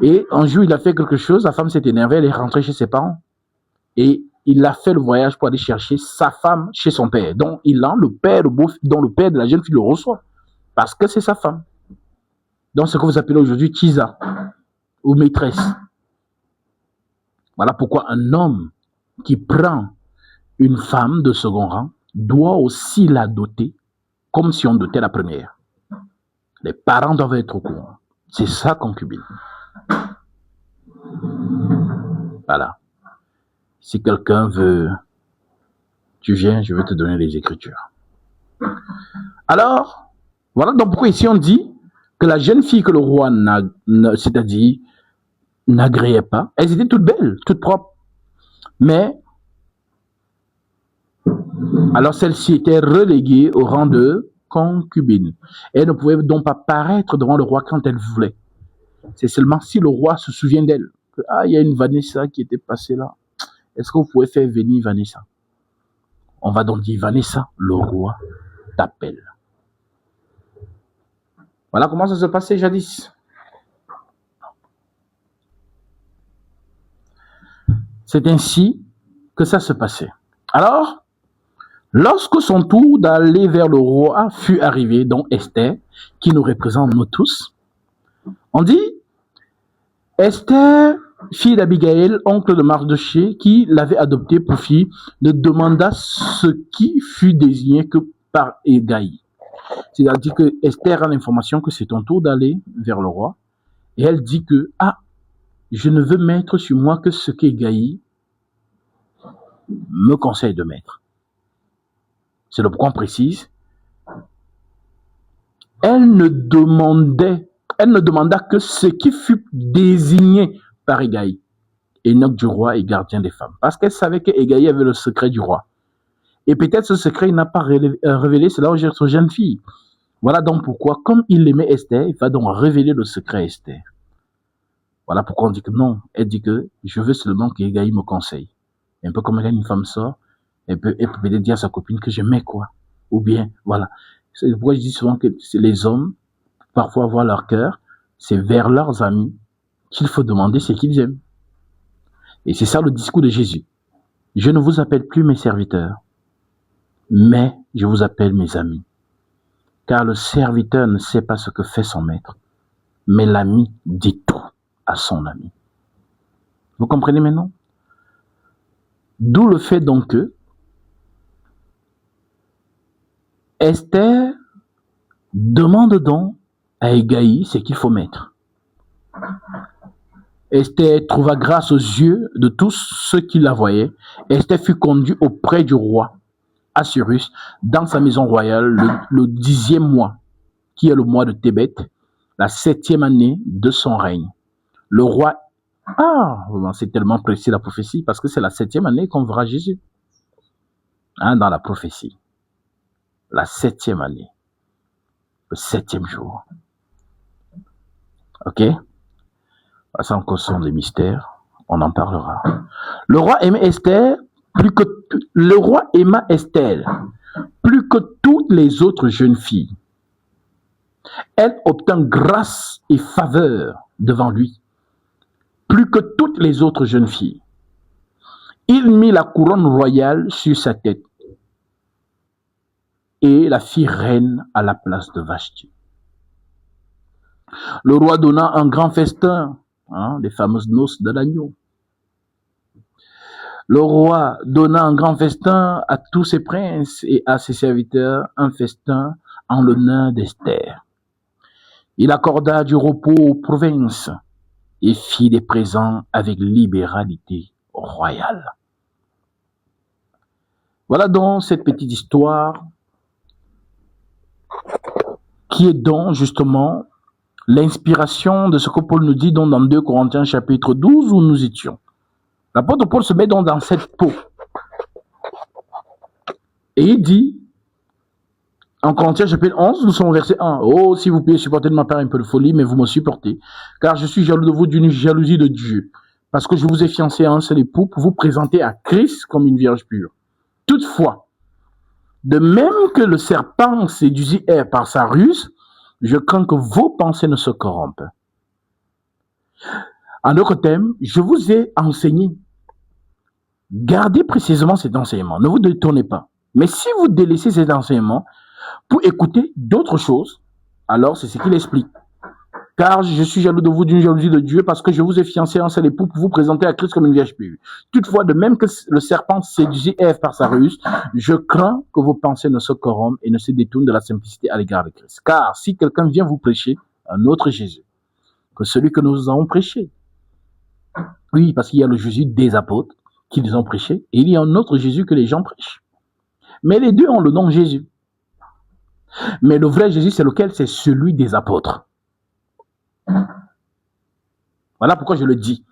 Et un jour, il a fait quelque chose, la femme s'est énervée, elle est rentrée chez ses parents. Et il a fait le voyage pour aller chercher sa femme chez son père. Donc, il a le père de la jeune fille le reçoit. Parce que c'est sa femme. Donc, ce que vous appelez aujourd'hui Tisa, ou maîtresse. Voilà pourquoi un homme qui prend une femme de second rang doit aussi la doter comme si on dotait la première. Les parents doivent être au courant. C'est ça, concubine. Voilà. Si quelqu'un veut, tu viens, je vais te donner les Écritures. Alors, voilà donc pourquoi ici on dit que la jeune fille que le roi c'est-à-dire n'agréait pas, elles étaient toutes belles, toutes propres. Mais, alors celle-ci était reléguée au rang de concubine. Elle ne pouvait donc pas paraître devant le roi quand elle voulait. C'est seulement si le roi se souvient d'elle. Ah, il y a une Vanessa qui était passée là. Est-ce que vous pouvez faire venir Vanessa? On va donc dire, Vanessa, le roi t'appelle. Voilà comment ça se passait jadis. C'est ainsi que ça se passait. Alors, lorsque son tour d'aller vers le roi fut arrivé, dont Esther, qui nous représente nous tous, on dit, Esther, fille d'Abigaël, oncle de Mardochée, qui l'avait adoptée pour fille, ne demanda ce qui fut désigné que par Hégaï. C'est-à-dire que Esther a l'information que c'est ton tour d'aller vers le roi, et elle dit que, je ne veux mettre sur moi que ce qu'Hégaï me conseille de mettre. C'est le point précis. Elle ne demanda que ce qui fut désigné par Hégaï. Enoch du roi et gardien des femmes. Parce qu'elle savait que Hégaï avait le secret du roi. Et peut-être ce secret, il n'a pas révélé cela aux jeunes filles. Voilà donc pourquoi, comme il aimait Esther, il va donc révéler le secret à Esther. Voilà pourquoi on dit que non. Elle dit que je veux seulement qu'Hégaï me conseille. Un peu comme quand une femme sort, elle peut peut-être dire à sa copine que je mets quoi. Ou bien, voilà. C'est pourquoi je dis souvent que les hommes, parfois avoir leur cœur, c'est vers leurs amis qu'il faut demander ce qu'ils aiment. Et c'est ça le discours de Jésus. Je ne vous appelle plus mes serviteurs, mais je vous appelle mes amis. Car le serviteur ne sait pas ce que fait son maître, mais l'ami dit tout à son ami. Vous comprenez maintenant? D'où le fait donc que Esther demande donc à Hégaï ce qu'il faut mettre. Esther trouva grâce aux yeux de tous ceux qui la voyaient. Esther fut conduite auprès du roi Assuérus dans sa maison royale le 10e mois, qui est le mois de Tébet, la 7e année de son règne. Le roi, c'est tellement précis la prophétie, parce que c'est la 7e année qu'on verra Jésus. Dans la prophétie. La 7e année. Le 7e jour. Ok? Ça encore sont des mystères. On en parlera. Le roi aimait Esther plus que toutes les autres jeunes filles. Elle obtint grâce et faveur devant lui, plus que toutes les autres jeunes filles. Il mit la couronne royale sur sa tête et la fit reine à la place de Vashti. Le roi donna un grand festin, les fameuses noces de l'agneau. Le roi donna un grand festin à tous ses princes et à ses serviteurs, un festin en l'honneur d'Esther. Il accorda du repos aux provinces et fit des présents avec libéralité royale. Voilà donc cette petite histoire qui est donc justement l'inspiration de ce que Paul nous dit donc dans 2 Corinthiens chapitre 12 où nous étions. L'apôtre Paul se met donc dans cette peau. Et il dit, en Corinthiens chapitre 11, nous sommes au verset 1. Oh, si vous pouvez supporter de ma part un peu de folie, mais vous me supportez. Car je suis jaloux de vous d'une jalousie de Dieu. Parce que je vous ai fiancé à un seul époux pour vous présenter à Christ comme une vierge pure. Toutefois, de même que le serpent séduisit Ève par sa ruse, je crains que vos pensées ne se corrompent. En d'autres termes, je vous ai enseigné. Gardez précisément cet enseignement. Ne vous détournez pas. Mais si vous délaissez cet enseignement pour écouter d'autres choses, alors c'est ce qu'il explique. Car je suis jaloux de vous d'une jalousie de Dieu parce que je vous ai fiancé à un seul époux pour vous présenter à Christ comme une vierge pure. Toutefois, de même que le serpent séduisit Ève par sa ruse, je crains que vos pensées ne se corrompent et ne se détournent de la simplicité à l'égard de Christ. Car si quelqu'un vient vous prêcher un autre Jésus que celui que nous avons prêché, oui, parce qu'il y a le Jésus des apôtres qui les ont prêchés et il y a un autre Jésus que les gens prêchent. Mais les deux ont le nom Jésus. Mais le vrai Jésus, c'est lequel? C'est celui des apôtres. Voilà pourquoi je le dis.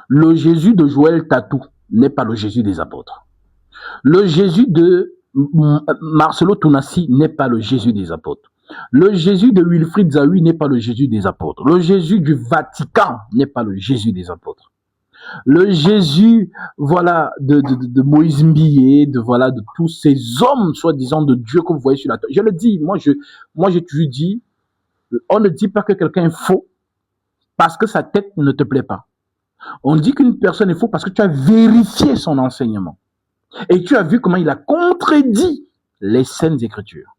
Le Jésus de Joël Tatou n'est pas le Jésus des apôtres. Le Jésus de Marcelo Tounassi n'est pas le Jésus des apôtres. Le Jésus de Wilfried Zahui n'est pas le Jésus des apôtres. Le Jésus du Vatican n'est pas le Jésus des apôtres. Le Jésus, voilà, de Moïse Mbilé, de tous ces hommes, soi-disant, de Dieu que vous voyez sur la terre. Je le dis, moi, j'ai toujours dit, on ne dit pas que quelqu'un est faux parce que sa tête ne te plaît pas. On dit qu'une personne est faux parce que tu as vérifié son enseignement. Et tu as vu comment il a contredit les Saintes Écritures.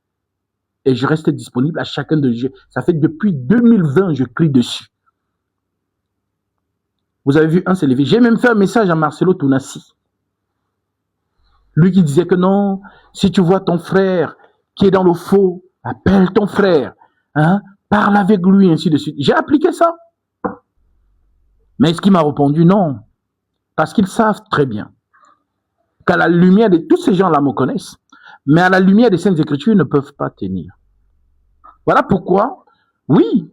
Et je reste disponible à chacun de eux. Ça fait depuis 2020, je crie dessus. Vous avez vu un s'est levé. J'ai même fait un message à Marcelo Tounassi. Lui qui disait que non, si tu vois ton frère qui est dans le faux, appelle ton frère. Parle avec lui, ainsi de suite. J'ai appliqué ça. Mais est-ce qu'il m'a répondu? Non. Parce qu'ils savent très bien qu'à la lumière de tous ces gens-là me connaissent, mais à la lumière des Saintes Écritures, ils ne peuvent pas tenir. Voilà pourquoi, oui,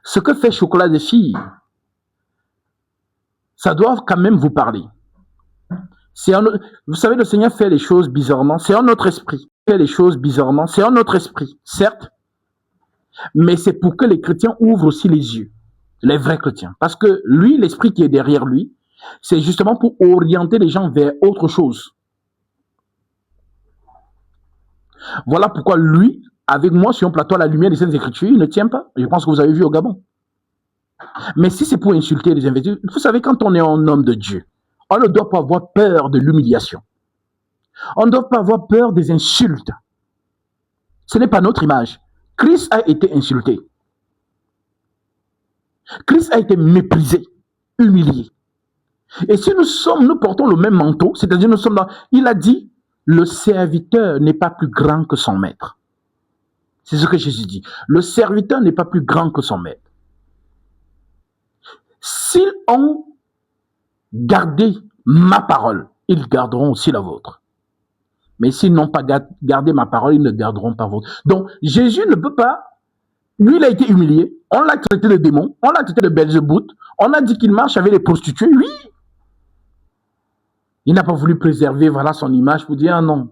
ce que fait Chocolat des filles, Ça doit quand même vous parler. Vous savez, le Seigneur fait les choses bizarrement. C'est un autre esprit. Il fait les choses bizarrement. C'est un autre esprit, certes. Mais c'est pour que les chrétiens ouvrent aussi les yeux. Les vrais chrétiens. Parce que lui, l'esprit qui est derrière lui, c'est justement pour orienter les gens vers autre chose. Voilà pourquoi lui, avec moi sur un plateau à la lumière des Saintes Écritures, il ne tient pas. Je pense que vous avez vu au Gabon. Mais si c'est pour insulter les investisseurs, vous savez, quand on est un homme de Dieu, on ne doit pas avoir peur de l'humiliation. On ne doit pas avoir peur des insultes. Ce n'est pas notre image. Christ a été insulté. Christ a été méprisé, humilié. Et si nous portons le même manteau, c'est-à-dire nous sommes dans... Il a dit, le serviteur n'est pas plus grand que son maître. C'est ce que Jésus dit. Le serviteur n'est pas plus grand que son maître. S'ils ont gardé ma parole, ils garderont aussi la vôtre. Mais s'ils n'ont pas gardé ma parole, ils ne garderont pas votre. Donc, Jésus ne peut pas... Lui, il a été humilié. On l'a traité de démon. On l'a traité de Belzébuth. On a dit qu'il marche avec les prostituées. Oui. Il n'a pas voulu préserver son image pour dire, ah non,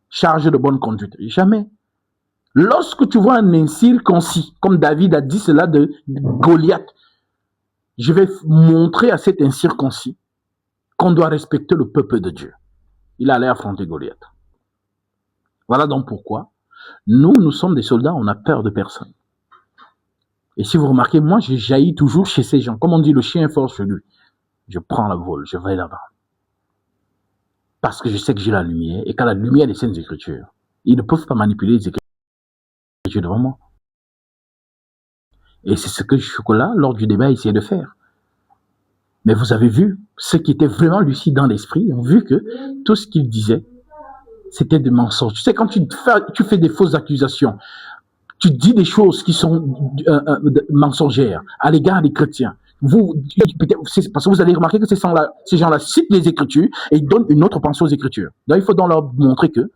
charge de bonne conduite. Jamais. Lorsque tu vois un incirconcis, comme David a dit cela de Goliath, je vais montrer à cet incirconcis qu'on doit respecter le peuple de Dieu. Il allait affronter Goliath. Voilà donc pourquoi nous sommes des soldats, on n'a peur de personne. Et si vous remarquez, moi, je jaillis toujours chez ces gens. Comme on dit, le chien est fort chez lui. Je prends le vol, je vais là-bas. Parce que je sais que j'ai la lumière, et qu'à la lumière des Saintes Écritures, ils ne peuvent pas manipuler les Écritures devant moi. Et c'est ce que Chocolat, lors du débat, essayait de faire. Mais vous avez vu, ceux qui étaient vraiment lucides dans l'esprit ont vu que tout ce qu'il disait, c'était des mensonges. Tu sais, quand tu fais des fausses accusations, tu dis des choses qui sont mensongères à l'égard des chrétiens. Parce que vous allez remarquer que ces gens-là citent les Écritures et ils donnent une autre pensée aux Écritures. Donc, il faut donc leur montrer que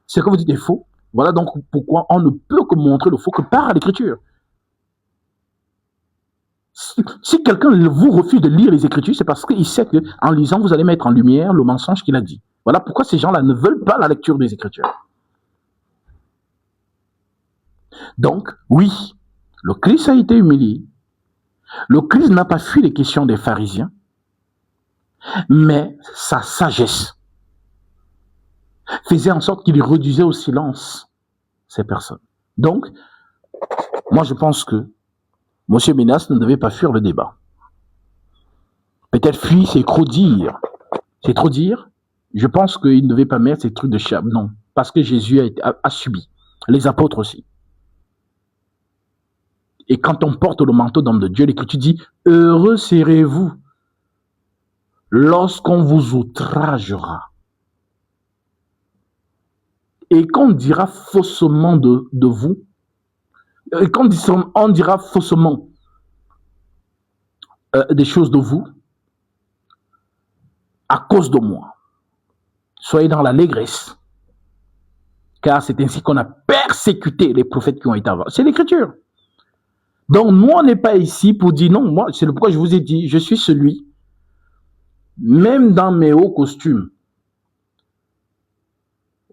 ce que vous dites est faux. Voilà donc pourquoi on ne peut que montrer le faux que par l'Écriture. Si quelqu'un vous refuse de lire les Écritures, c'est parce qu'il sait qu'en lisant, vous allez mettre en lumière le mensonge qu'il a dit. Voilà pourquoi ces gens-là ne veulent pas la lecture des Écritures. Donc, oui, le Christ a été humilié. Le Christ n'a pas fui les questions des pharisiens, mais sa sagesse faisait en sorte qu'il réduisait au silence ces personnes. Donc, moi je pense que M. Ménas ne devait pas fuir le débat. Peut-être fuir, c'est trop dire. C'est trop dire. Je pense qu'il ne devait pas mettre ces trucs de chape. Non, parce que Jésus a subi. Les apôtres aussi. Et quand on porte le manteau d'homme de Dieu, l'Écriture dit, heureux serez-vous lorsqu'on vous outragera. Et qu'on dira faussement de vous, et qu'on dira faussement des choses de vous, à cause de moi. Soyez dans l'allégresse, car c'est ainsi qu'on a persécuté les prophètes qui ont été avant. C'est l'Écriture. Donc, nous, on n'est pas ici pour dire non. Moi, c'est pourquoi je vous ai dit, je suis celui, même dans mes hauts costumes,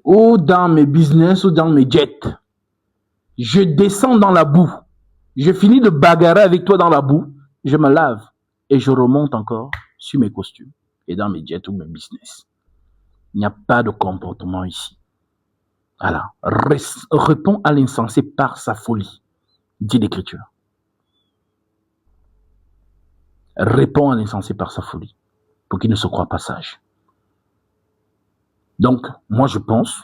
ou dans mes business, ou dans mes jets, je descends dans la boue. Je finis de bagarrer avec toi dans la boue, je me lave et je remonte encore sur mes costumes et dans mes jets ou mes business. Il n'y a pas de comportement ici. Voilà. Réponds à l'insensé par sa folie, dit l'Écriture. Répond à l'insensé par sa folie, pour qu'il ne se croie pas sage. Donc, moi je pense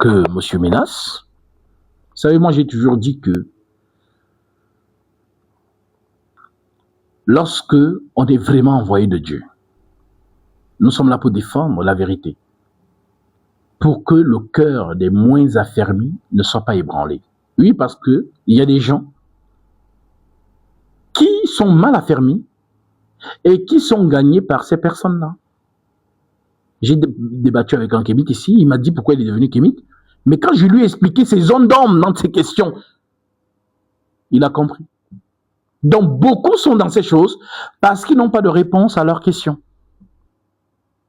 que M. Ménas, vous savez, moi j'ai toujours dit que lorsque on est vraiment envoyé de Dieu, nous sommes là pour défendre la vérité, pour que le cœur des moins affermis ne soit pas ébranlé. Oui, parce que il y a des gens qui sont mal affermis et qui sont gagnés par ces personnes-là. J'ai débattu avec un kémite ici, il m'a dit pourquoi il est devenu kémite, mais quand je lui ai expliqué ces zones d'hommes dans ces questions, il a compris. Donc, beaucoup sont dans ces choses parce qu'ils n'ont pas de réponse à leurs questions.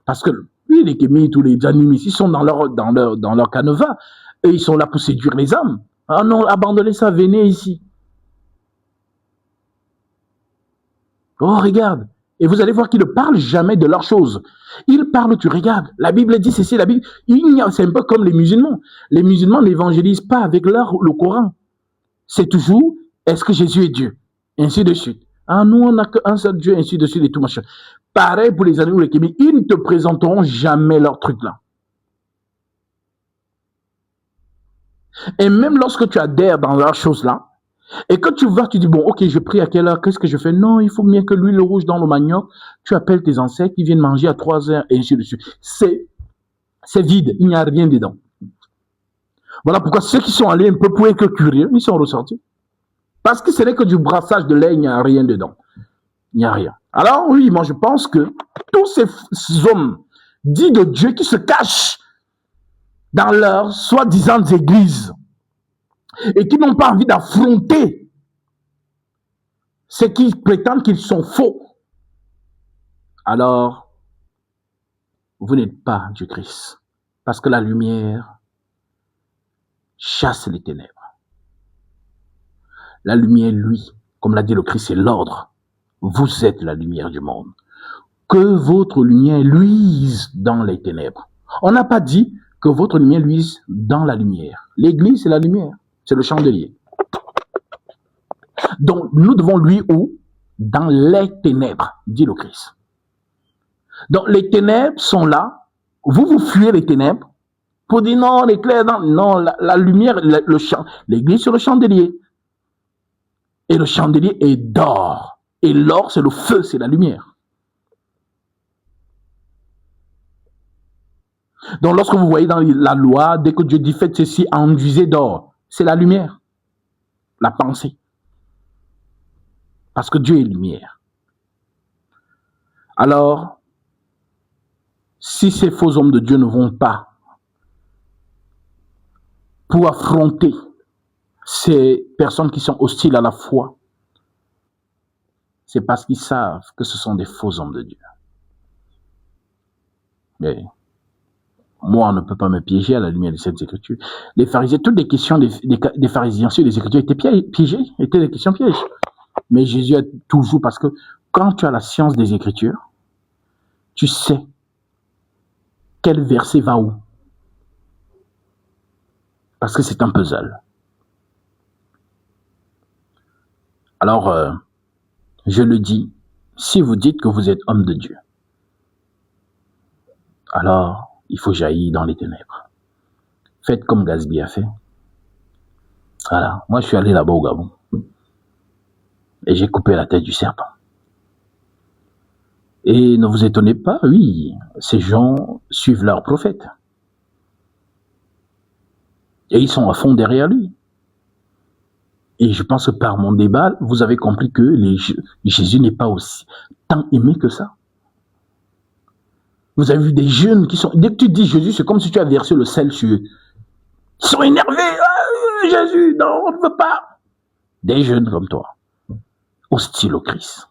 Parce que, oui, les kémis, tous les animistes, ils sont dans leur canevas et ils sont là pour séduire les âmes. Ah non, abandonnez ça, venez ici. Oh, regarde. Et vous allez voir qu'ils ne parlent jamais de leurs choses. Ils parlent, tu regardes. La Bible dit ceci, la Bible. C'est un peu comme les musulmans. Les musulmans n'évangélisent pas avec le Coran. C'est toujours, est-ce que Jésus est Dieu? Ainsi de suite. Ah, nous, on n'a qu'un seul Dieu, ainsi de suite et tout machin. Pareil pour les animaux, les kémis. Ils ne te présenteront jamais leur truc là. Et même lorsque tu adhères dans leurs choses là, et que tu vas, tu dis, bon, ok, je prie à quelle heure, qu'est-ce que je fais? Non, il faut bien que l'huile rouge dans le manioc, tu appelles tes ancêtres, ils viennent manger à 3 heures, et ainsi de suite. C'est vide, il n'y a rien dedans. Voilà pourquoi ceux qui sont allés un peu pour être curieux, ils sont ressortis. Parce que ce n'est que du brassage de lait, il n'y a rien dedans. Il n'y a rien. Alors oui, moi je pense que tous ces hommes dits de Dieu qui se cachent dans leurs soi-disant églises, et qui n'ont pas envie d'affronter ceux qui prétendent qu'ils sont faux, alors vous n'êtes pas du Christ. Parce que la lumière chasse les ténèbres. La lumière, lui, comme l'a dit le Christ, c'est l'ordre. Vous êtes la lumière du monde. Que votre lumière luise dans les ténèbres. On n'a pas dit que votre lumière luise dans la lumière. L'église, c'est la lumière. C'est le chandelier. Donc, nous devons lui où? Dans les ténèbres, dit le Christ. Donc, les ténèbres sont là. Vous fuyez les ténèbres pour dire non, l'éclair, non, la lumière, l'église sur le chandelier. Et le chandelier est d'or. Et l'or, c'est le feu, c'est la lumière. Donc, lorsque vous voyez dans la loi, dès que Dieu dit faites ceci, enduisez d'or, c'est la lumière, la pensée. Parce que Dieu est lumière. Alors, si ces faux hommes de Dieu ne vont pas pour affronter ces personnes qui sont hostiles à la foi, c'est parce qu'ils savent que ce sont des faux hommes de Dieu. Mais moi, on ne peut pas me piéger à la lumière de cette écriture. Les pharisiens, toutes les questions des pharisiens sur les écritures étaient piégées, étaient des questions pièges. Mais Jésus a toujours, parce que quand tu as la science des écritures, tu sais quel verset va où. Parce que c'est un puzzle. Alors, je le dis, si vous dites que vous êtes homme de Dieu, alors il faut jaillir dans les ténèbres. Faites comme Gatsby a fait. Voilà, moi je suis allé là-bas au Gabon. Et j'ai coupé la tête du serpent. Et ne vous étonnez pas, oui, ces gens suivent leur prophète. Et ils sont à fond derrière lui. Et je pense que par mon débat, vous avez compris que Jésus n'est pas aussi tant aimé que ça. Vous avez vu des jeunes qui sont... Dès que tu dis Jésus, c'est comme si tu as versé le sel sur eux. Ils sont énervés. Ah, Jésus, non, on ne veut pas. Des jeunes comme toi, hostiles au Christ.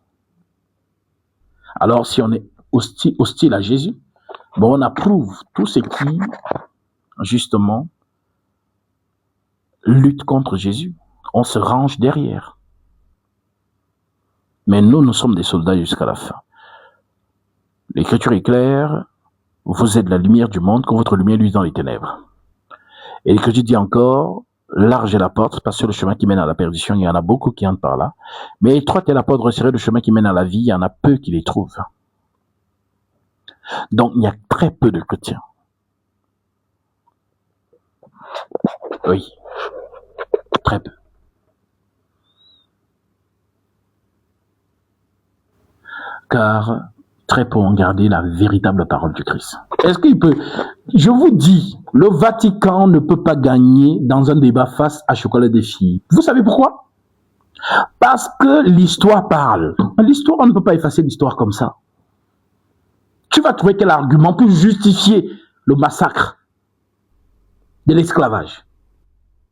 Alors, si on est hostile à Jésus, bon, on approuve tous ceux qui, justement, luttent contre Jésus. On se range derrière. Mais nous sommes des soldats jusqu'à la fin. L'écriture est claire. Vous êtes la lumière du monde, que votre lumière luise dans les ténèbres. Et l'écriture dit encore, large est la porte, pas sur le chemin qui mène à la perdition, il y en a beaucoup qui entrent par là. Mais étroite est la porte resserrée, le chemin qui mène à la vie, il y en a peu qui les trouvent. Donc, il y a très peu de chrétiens. Oui. Très peu. Car très peu ont gardé la véritable parole du Christ. Est-ce qu'il peut... Je vous dis, le Vatican ne peut pas gagner dans un débat face à Chocolat des filles. Vous savez pourquoi? Parce que l'histoire parle. L'histoire, on ne peut pas effacer l'histoire comme ça. Tu vas trouver quel argument pour justifier le massacre de l'esclavage?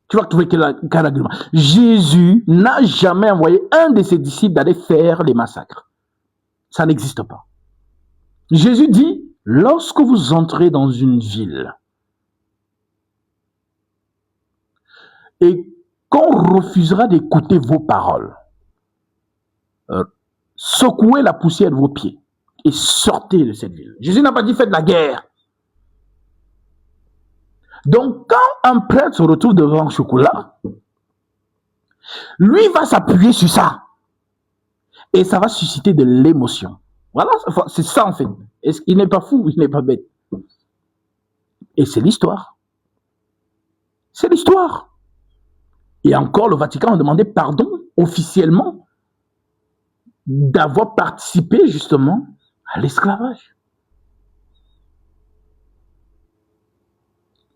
Tu vas trouver quel argument. Jésus n'a jamais envoyé un de ses disciples d'aller faire les massacres. Ça n'existe pas. Jésus dit, lorsque vous entrez dans une ville et qu'on refusera d'écouter vos paroles, secouez la poussière de vos pieds et sortez de cette ville. Jésus n'a pas dit faites la guerre. Donc, quand un prêtre se retrouve devant un chocolat, lui va s'appuyer sur ça. Et ça va susciter de l'émotion. Voilà, c'est ça en fait. Il n'est pas fou, il n'est pas bête. Et c'est l'histoire. C'est l'histoire. Et encore, le Vatican a demandé pardon officiellement d'avoir participé justement à l'esclavage.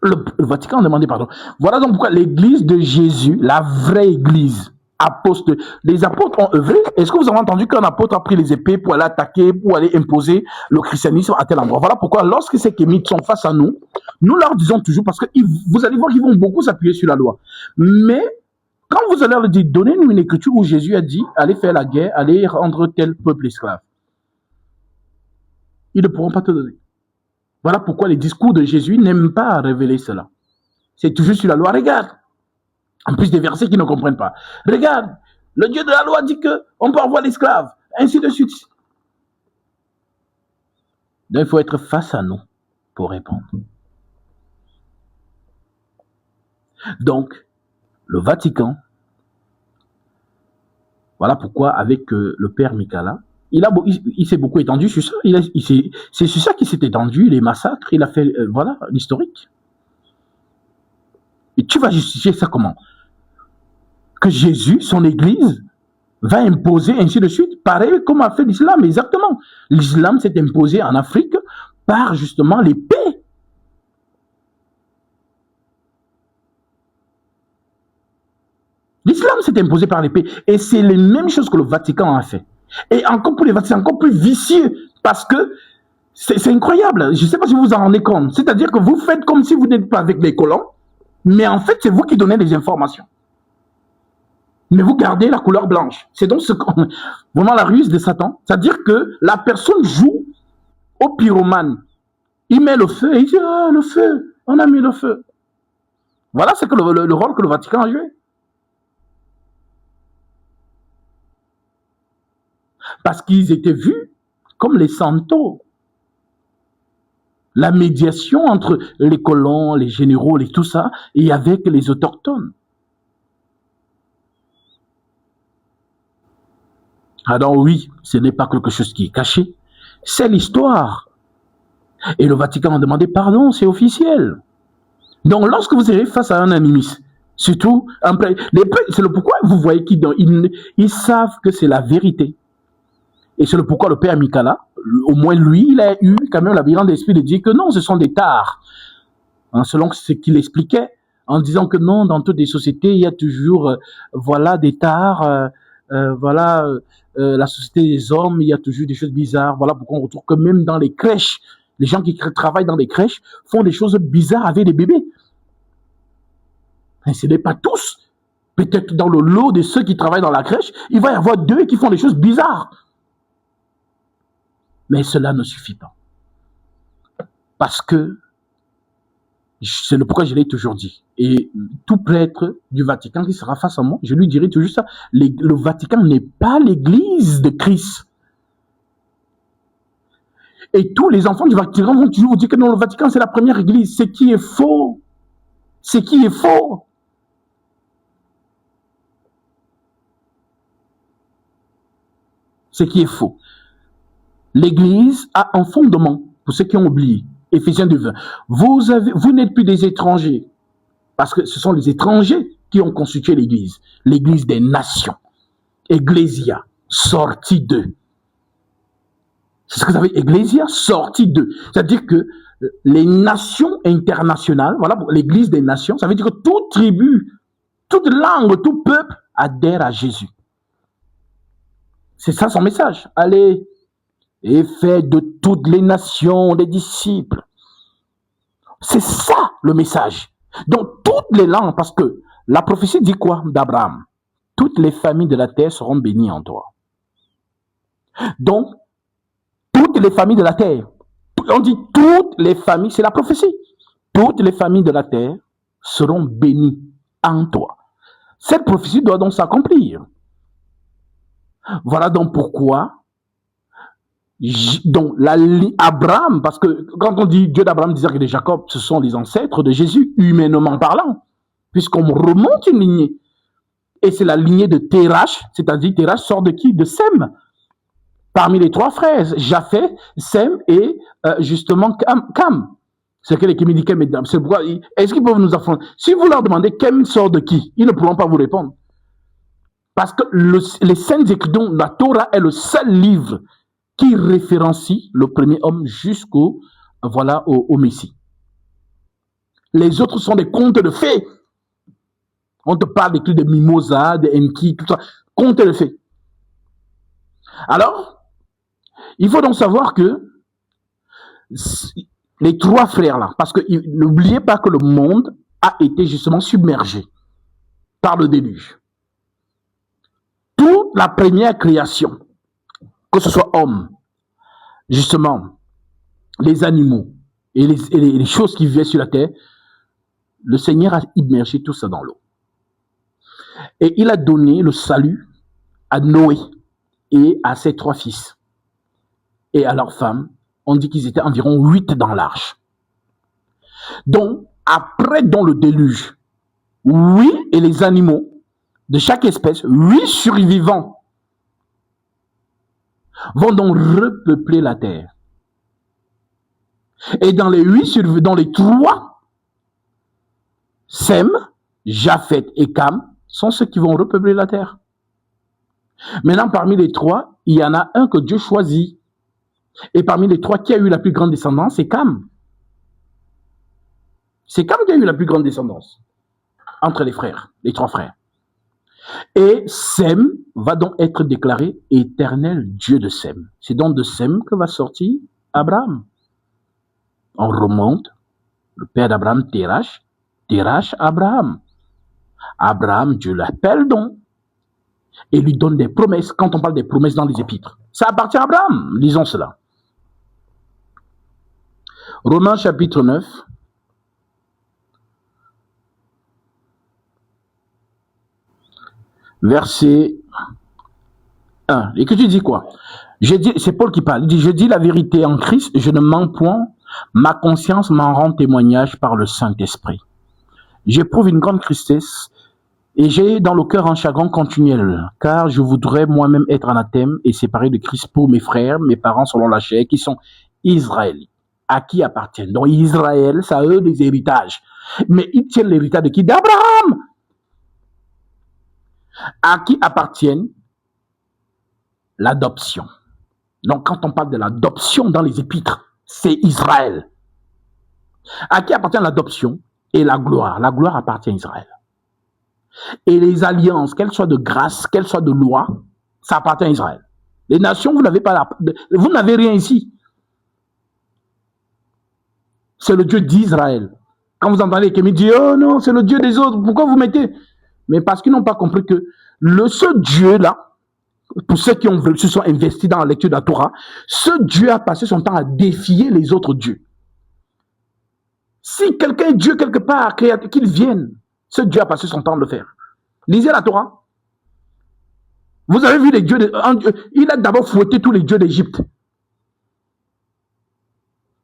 Le Vatican a demandé pardon. Voilà donc pourquoi l'église de Jésus, la vraie église, apôtres, les apôtres ont œuvré. Est-ce que vous avez entendu qu'un apôtre a pris les épées pour aller attaquer, pour aller imposer le christianisme à tel endroit? Voilà pourquoi lorsque ces kémites sont face à nous, nous leur disons toujours, parce que vous allez voir qu'ils vont beaucoup s'appuyer sur la loi. Mais quand vous allez leur dire, donnez-nous une écriture où Jésus a dit, allez faire la guerre, allez rendre tel peuple esclave, ils ne pourront pas te donner. Voilà pourquoi les discours de Jésus n'aiment pas révéler cela. C'est toujours sur la loi. Regarde. En plus des versets qu'ils ne comprennent pas. Regarde. Le Dieu de la loi dit qu'on peut avoir l'esclave. Ainsi de suite. Donc il faut être face à nous pour répondre. Donc, le Vatican, voilà pourquoi avec le père Mikala, il s'est beaucoup étendu sur ça. C'est sur ça qu'il s'est étendu, les massacres. Il a fait, voilà, l'historique. Et tu vas justifier ça comment? Que Jésus, son église, va imposer ainsi de suite. Pareil comme a fait l'islam, exactement. L'islam s'est imposé en Afrique par justement l'épée. L'islam s'est imposé par l'épée. Et c'est les mêmes choses que le Vatican a fait. Et encore pour les Vatican, c'est encore plus vicieux. Parce que c'est incroyable. Je ne sais pas si vous vous en rendez compte. C'est-à-dire que vous faites comme si vous n'êtes pas avec les colons. Mais en fait, c'est vous qui donnez les informations. Mais vous gardez la couleur blanche. C'est donc vraiment la ruse de Satan. C'est-à-dire que la personne joue au pyromane. Il met le feu et il dit, ah, le feu, on a mis le feu. Voilà c'est que le rôle que le Vatican a joué. Parce qu'ils étaient vus comme les santos. La médiation entre les colons, les généraux et tout ça, et avec les autochtones. Alors oui, ce n'est pas quelque chose qui est caché, c'est l'histoire. Et le Vatican a demandé pardon, c'est officiel. Donc lorsque vous serez face à un animiste, surtout, c'est le pourquoi vous voyez qu'ils savent que c'est la vérité. Et c'est le pourquoi le père Mikala, au moins lui, il a eu quand même la brillante d'esprit de dire que non, ce sont des tares. Hein, selon ce qu'il expliquait, en disant que non, dans toutes les sociétés, il y a toujours voilà, des tares, voilà, la société des hommes, il y a toujours des choses bizarres. Voilà pourquoi on retrouve que même dans les crèches, les gens qui travaillent dans les crèches font des choses bizarres avec les bébés. Et ce n'est pas tous. Peut-être dans le lot de ceux qui travaillent dans la crèche, il va y avoir 2 qui font des choses bizarres. Mais cela ne suffit pas. Parce que, c'est le pourquoi je l'ai toujours dit. Et tout prêtre du Vatican qui sera face à moi, je lui dirai toujours ça. Le Vatican n'est pas l'église de Christ. Et tous les enfants du Vatican vont toujours vous dire que non, le Vatican c'est la première église. C'est qui est faux. C'est qui est faux. C'est qui est faux. L'église a un fondement, pour ceux qui ont oublié. Éphésiens 2:20. Vous n'êtes plus des étrangers, parce que ce sont les étrangers qui ont constitué l'église. L'église des nations. Ecclésia, sortie d'eux. C'est ce que vous avez, Ecclésia, sortie d'eux. C'est-à-dire que les nations internationales, voilà, l'église des nations, ça veut dire que toute tribu, toute langue, tout peuple adhère à Jésus. C'est ça son message. Allez, et fait de toutes les nations des disciples. C'est ça le message. Donc toutes les langues, parce que La prophétie dit quoi d'Abraham? Toutes les familles de la terre seront bénies en toi. Donc, toutes les familles de la terre, on dit toutes les familles, c'est la prophétie. Toutes les familles de la terre seront bénies en toi. Cette prophétie doit donc s'accomplir. Voilà donc pourquoi donc Abraham, parce que quand on dit Dieu d'Abraham, d'Isaac et de Jacob, ce sont les ancêtres de Jésus, humainement parlant, puisqu'on remonte une lignée. Et c'est la lignée de Terach, c'est-à-dire Terach sort de qui? De Sem. Parmi les trois frères, Japheth, Sem et justement Cam. C'est quel qui me dit Cam et Dam. C'est pourquoi, est-ce qu'ils peuvent nous affronter? Si vous leur demandez Cam sort de qui, ils ne pourront pas vous répondre. Parce que les Saintes Écritures, la Torah est le seul livre qui référencie le premier homme jusqu'au au Messie. Les autres sont des contes de fées. On te parle des trucs de Mimosa, de Enki, tout ça. Contes de fées. Alors, il faut donc savoir que les trois frères là, parce que n'oubliez pas que le monde a été justement submergé par le déluge. Toute la première création, que ce soit hommes, justement, les animaux et les choses qui vivaient sur la terre, le Seigneur a immergé tout ça dans l'eau. Et il a donné le salut à Noé et à ses trois fils. Et à leurs femmes, on dit qu'ils étaient environ 8 dans l'arche. Donc, après dans le déluge, oui, et les animaux de chaque espèce, 8 survivants vont donc repeupler la terre. Et dans les 8 survivants, dans les 3, Sem, Japheth et Cam sont ceux qui vont repeupler la terre. Maintenant, parmi les 3, il y en a un que Dieu choisit. Et parmi les 3, qui a eu la plus grande descendance, c'est Cam. C'est Cam qui a eu la plus grande descendance entre les frères, les 3 frères. Et Sem va donc être déclaré éternel Dieu de Sem. C'est donc de Sem que va sortir Abraham. On remonte, le père d'Abraham, Terach, Abraham. Abraham, Dieu l'appelle donc et lui donne des promesses. Quand on parle des promesses dans les épîtres, ça appartient à Abraham. Lisons cela. Romains chapitre 9. Verset 1. Et que tu dis quoi? C'est Paul qui parle. Il dit, je dis la vérité en Christ, je ne mens point. Ma conscience m'en rend témoignage par le Saint-Esprit. J'éprouve une grande tristesse et j'ai dans le cœur un chagrin continuel, car je voudrais moi-même être anathème et séparé de Christ pour mes frères, mes parents selon la chair, qui sont Israélites, à qui appartiennent. Donc Israël, ça a eux des héritages. Mais ils tiennent l'héritage de qui? D'Abraham. À qui appartiennent l'adoption. Donc quand on parle de l'adoption dans les épîtres, c'est Israël. À qui appartient l'adoption et la gloire? La gloire appartient à Israël. Et les alliances, qu'elles soient de grâce, qu'elles soient de loi, ça appartient à Israël. Les nations, vous n'avez rien ici. C'est le Dieu d'Israël. Quand vous entendez quelqu'un dire, oh non, c'est le Dieu des autres, pourquoi vous mettez? Mais parce qu'ils n'ont pas compris que ce Dieu-là, pour ceux qui se sont investis dans la lecture de la Torah, ce Dieu a passé son temps à défier les autres dieux. Si quelqu'un est Dieu quelque part, qu'il vienne, ce Dieu a passé son temps de le faire. Lisez la Torah. Vous avez vu les dieux, il a d'abord fouetté tous les dieux d'Égypte.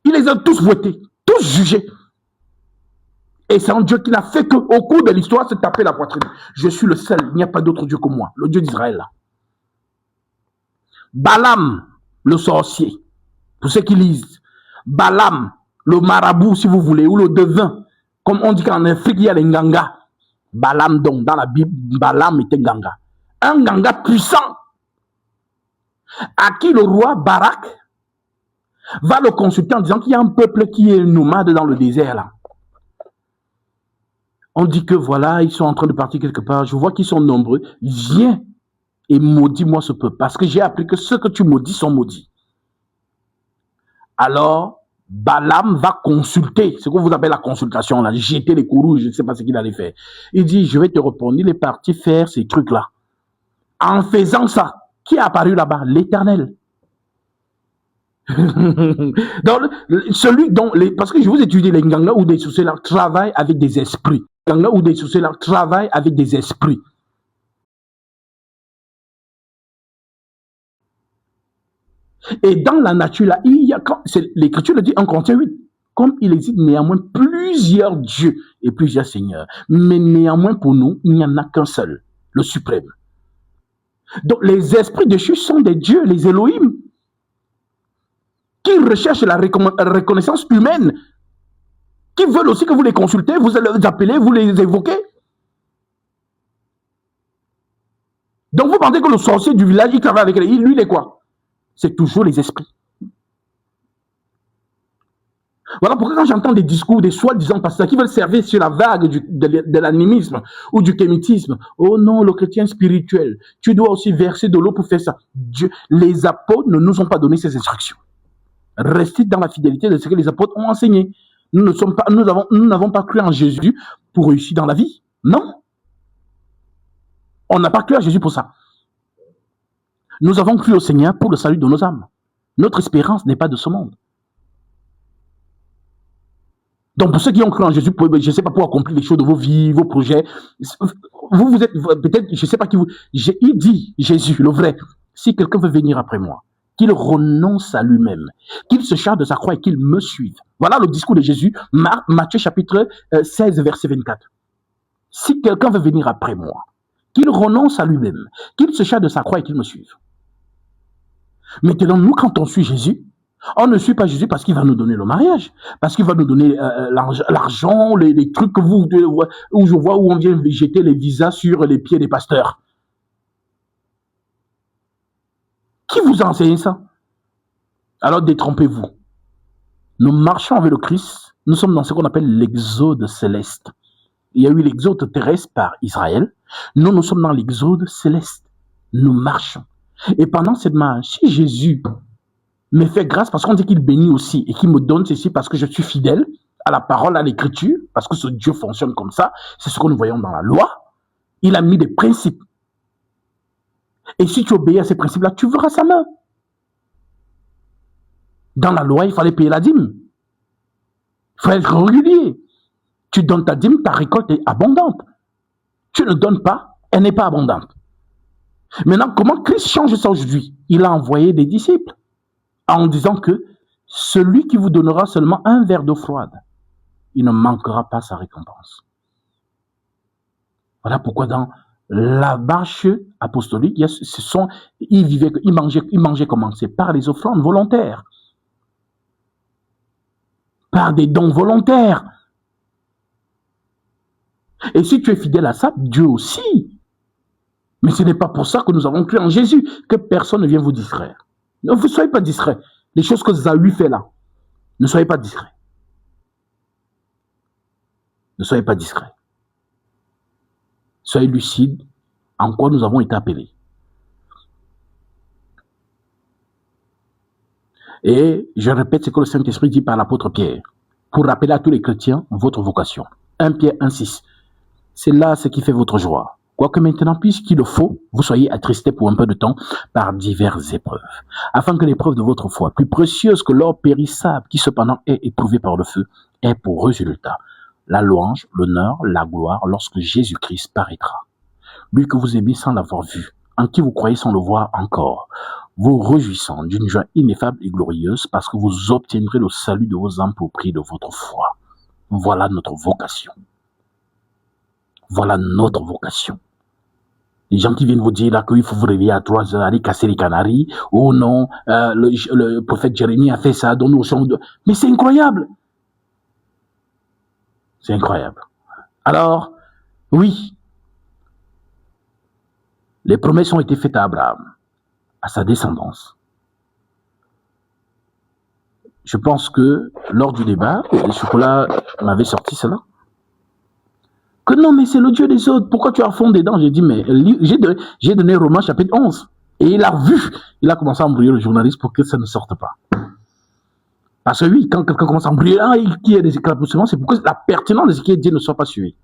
Il les a tous fouettés, tous jugés. Et c'est un Dieu qui n'a fait qu'au cours de l'histoire se taper la poitrine. Je suis le seul, il n'y a pas d'autre Dieu que moi, le Dieu d'Israël. Balaam, le sorcier, pour ceux qui lisent. Balaam, le marabout, si vous voulez, ou le devin. Comme on dit qu'en Afrique, il y a les Nganga. Balaam, donc, dans la Bible, Balaam était Nganga. Un Nganga puissant, à qui le roi Barak va le consulter en disant qu'il y a un peuple qui est nomade dans le désert, là. On dit que voilà, ils sont en train de partir quelque part. Je vois qu'ils sont nombreux. Viens et maudis-moi ce peuple. Parce que j'ai appris que ceux que tu maudis sont maudits. Alors, Balaam va consulter, ce que vous appelez la consultation, là, jeter les courroux, je ne sais pas ce qu'il allait faire. Il dit, je vais te répondre. Il est parti faire ces trucs-là. En faisant ça, qui est apparu là-bas? L'Éternel. Celui dont parce que je vous étudie les Nganga ou des Soussela travaillent avec des esprits. Nganga ou des Soussela travaillent avec des esprits. Et dans la nature, là, il y a, l'Écriture le dit en Corinthiens 8, comme il existe néanmoins plusieurs dieux et plusieurs seigneurs, mais néanmoins pour nous, il n'y en a qu'un seul, le suprême. Donc les esprits déchus sont des dieux, les Elohim, qui recherchent la reconnaissance humaine, qui veulent aussi que vous les consultez, vous les appelez, vous les évoquez. Donc vous pensez que le sorcier du village, il travaille avec lui, il est quoi? C'est toujours les esprits. Voilà pourquoi quand j'entends des discours des soi-disant pasteurs qui veulent servir sur la vague de l'animisme ou du kémitisme, oh non, le chrétien spirituel, tu dois aussi verser de l'eau pour faire ça. Dieu, les apôtres ne nous ont pas donné ces instructions. Restez dans la fidélité de ce que les apôtres ont enseigné. Nous n'avons pas cru en Jésus pour réussir dans la vie. Non. On n'a pas cru en Jésus pour ça. Nous avons cru au Seigneur pour le salut de nos âmes. Notre espérance n'est pas de ce monde. Donc pour ceux qui ont cru en Jésus, je ne sais pas pour accomplir les choses de vos vies, vos projets, vous êtes peut-être, je ne sais pas qui vous... Il dit, Jésus, le vrai, si quelqu'un veut venir après moi, qu'il renonce à lui-même, qu'il se charge de sa croix et qu'il me suive. Voilà le discours de Jésus, Matthieu chapitre 16, verset 24. Si quelqu'un veut venir après moi, qu'il renonce à lui-même, qu'il se charge de sa croix et qu'il me suive. Maintenant, nous, quand on suit Jésus, on ne suit pas Jésus parce qu'il va nous donner le mariage, parce qu'il va nous donner l'argent, les trucs que où je vois où on vient jeter les visas sur les pieds des pasteurs. Qui vous a enseigné ça? Alors détrompez-vous. Nous marchons avec le Christ, nous sommes dans ce qu'on appelle l'exode céleste. Il y a eu l'exode terrestre par Israël, nous sommes dans l'exode céleste. Nous marchons. Et pendant cette marche, si Jésus me fait grâce parce qu'on dit qu'il bénit aussi et qu'il me donne ceci parce que je suis fidèle à la parole, à l'écriture, parce que ce Dieu fonctionne comme ça, c'est ce que nous voyons dans la loi, il a mis des principes. Et si tu obéis à ces principes-là, tu verras sa main. Dans la loi, il fallait payer la dîme. Il fallait être régulier. Tu donnes ta dîme, ta récolte est abondante. Tu ne donnes pas, elle n'est pas abondante. Maintenant, comment Christ change ça aujourd'hui? Il a envoyé des disciples en disant que celui qui vous donnera seulement un verre d'eau froide, il ne manquera pas sa récompense. Voilà pourquoi dans la marche apostolique, ils mangeaient comment? C'est par les offrandes volontaires, par des dons volontaires. Et si tu es fidèle à ça, Dieu aussi. Mais ce n'est pas pour ça que nous avons cru en Jésus, que personne ne vient vous distraire. Ne vous soyez pas distraits. Les choses que Zahu fait là, ne soyez pas distraits. Ne soyez pas distraits. Soyez lucides en quoi nous avons été appelés. Et je répète ce que le Saint-Esprit dit par l'apôtre Pierre, pour rappeler à tous les chrétiens votre vocation. 1 Pierre 1,6. C'est là ce qui fait votre joie. Quoique maintenant, puisqu'il le faut, vous soyez attristés pour un peu de temps par diverses épreuves, afin que l'épreuve de votre foi, plus précieuse que l'or périssable, qui cependant est éprouvé par le feu, ait pour résultat la louange, l'honneur, la gloire, lorsque Jésus-Christ paraîtra. Lui que vous aimez sans l'avoir vu, en qui vous croyez sans le voir encore, vous réjouissant d'une joie ineffable et glorieuse, parce que vous obtiendrez le salut de vos âmes pour prix de votre foi. Voilà notre vocation. Voilà notre vocation. Les gens qui viennent vous dire là qu'il faut vous réveiller à 3 heures, aller casser les canaris, oh non, le prophète Jérémie a fait ça, donc nous sommes... Mais c'est incroyable. C'est incroyable. Alors, oui, les promesses ont été faites à Abraham, à sa descendance. Je pense que lors du débat, le chocolat m'avait sorti cela. Que non, mais c'est le Dieu des autres. Pourquoi tu as fond dedans? J'ai dit, mais j'ai donné Romains chapitre 11. Et il a vu. Il a commencé à embrouiller le journaliste pour que ça ne sorte pas. Parce que oui, quand quelqu'un commence à brûler, qu'il y ait des éclaboussements, c'est pour que la pertinence de ce qui est dit ne soit pas suivie.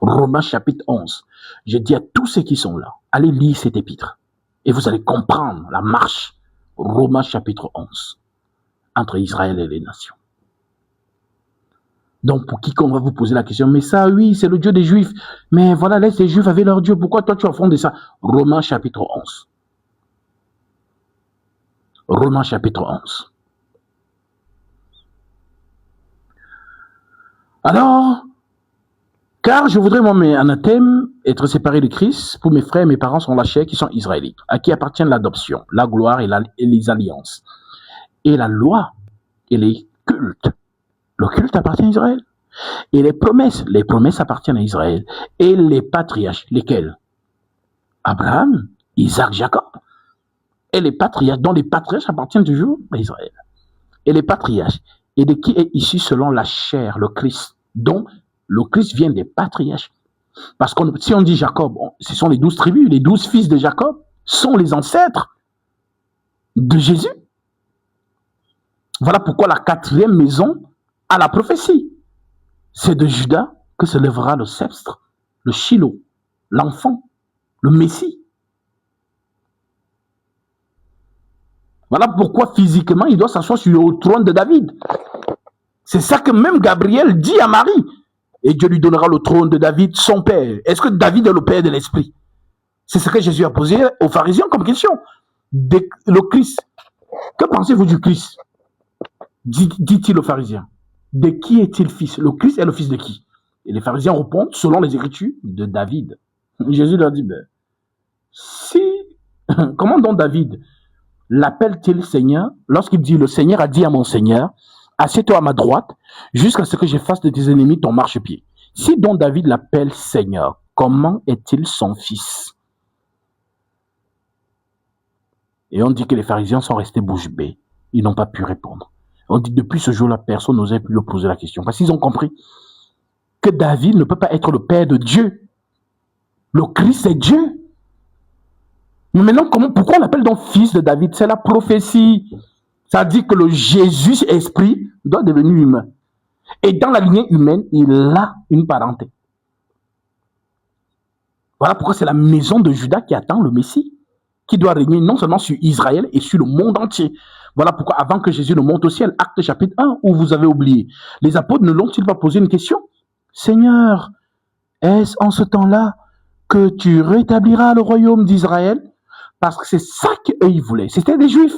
Romains chapitre 11. Je dis à tous ceux qui sont là, allez lire cet épître et vous allez comprendre la marche. Romains chapitre 11 entre Israël et les nations. Donc pour quiconque va vous poser la question, mais ça oui, c'est le Dieu des Juifs, mais voilà, laisse les Juifs avec leur Dieu, pourquoi toi tu as fondé ça? Romains chapitre 11. Romains chapitre 11. Alors, car je voudrais, moi, mes anathèmes, être séparé de Christ, pour mes frères et mes parents sont la chair qui sont israélites, à qui appartiennent l'adoption, la gloire et les alliances, et la loi et les cultes. Le culte appartient à Israël. Et les promesses appartiennent à Israël. Et les patriarches, lesquels? Abraham, Isaac, Jacob. Et les patriarches, dont les patriarches appartiennent toujours à Israël. Et les patriarches, et de qui est issu selon la chair, le Christ, dont le Christ vient des patriarches. Parce que si on dit Jacob, ce sont les 12 tribus, les 12 fils de Jacob sont les ancêtres de Jésus. Voilà pourquoi la 4e maison a la prophétie. C'est de Judas que se lèvera le sceptre, le Shiloh, l'enfant, le Messie. Voilà pourquoi physiquement il doit s'asseoir sur le trône de David. C'est ça que même Gabriel dit à Marie. Et Dieu lui donnera le trône de David, son père. Est-ce que David est le père de l'esprit? C'est ce que Jésus a posé aux pharisiens comme question. Le Christ. Que pensez-vous du Christ? Dit-il aux pharisiens. De qui est-il fils? Le Christ est le fils de qui? Et les pharisiens répondent, selon les Écritures, de David. Jésus leur dit, comment donc David l'appelle-t-il Seigneur? Lorsqu'il dit, le Seigneur a dit à mon Seigneur, assieds-toi à ma droite, jusqu'à ce que je fasse de tes ennemis ton marchepied. Si donc David l'appelle Seigneur, comment est-il son fils? Et on dit que les pharisiens sont restés bouche bée. Ils n'ont pas pu répondre. On dit depuis ce jour-là, personne n'osait plus leur poser la question. Parce qu'ils ont compris que David ne peut pas être le père de Dieu. Le Christ est Dieu. Mais maintenant, pourquoi on l'appelle donc fils de David? C'est la prophétie. Ça dit que le Jésus esprit doit devenir humain. Et dans la lignée humaine, il a une parenté. Voilà pourquoi c'est la maison de Judas qui attend le Messie, qui doit régner non seulement sur Israël et sur le monde entier. Voilà pourquoi avant que Jésus ne monte au ciel, Acte chapitre 1, où vous avez oublié, les apôtres ne l'ont-ils pas posé une question? Seigneur, est-ce en ce temps-là que tu rétabliras le royaume d'Israël? Parce que c'est ça qu'eux ils voulaient. C'était des Juifs.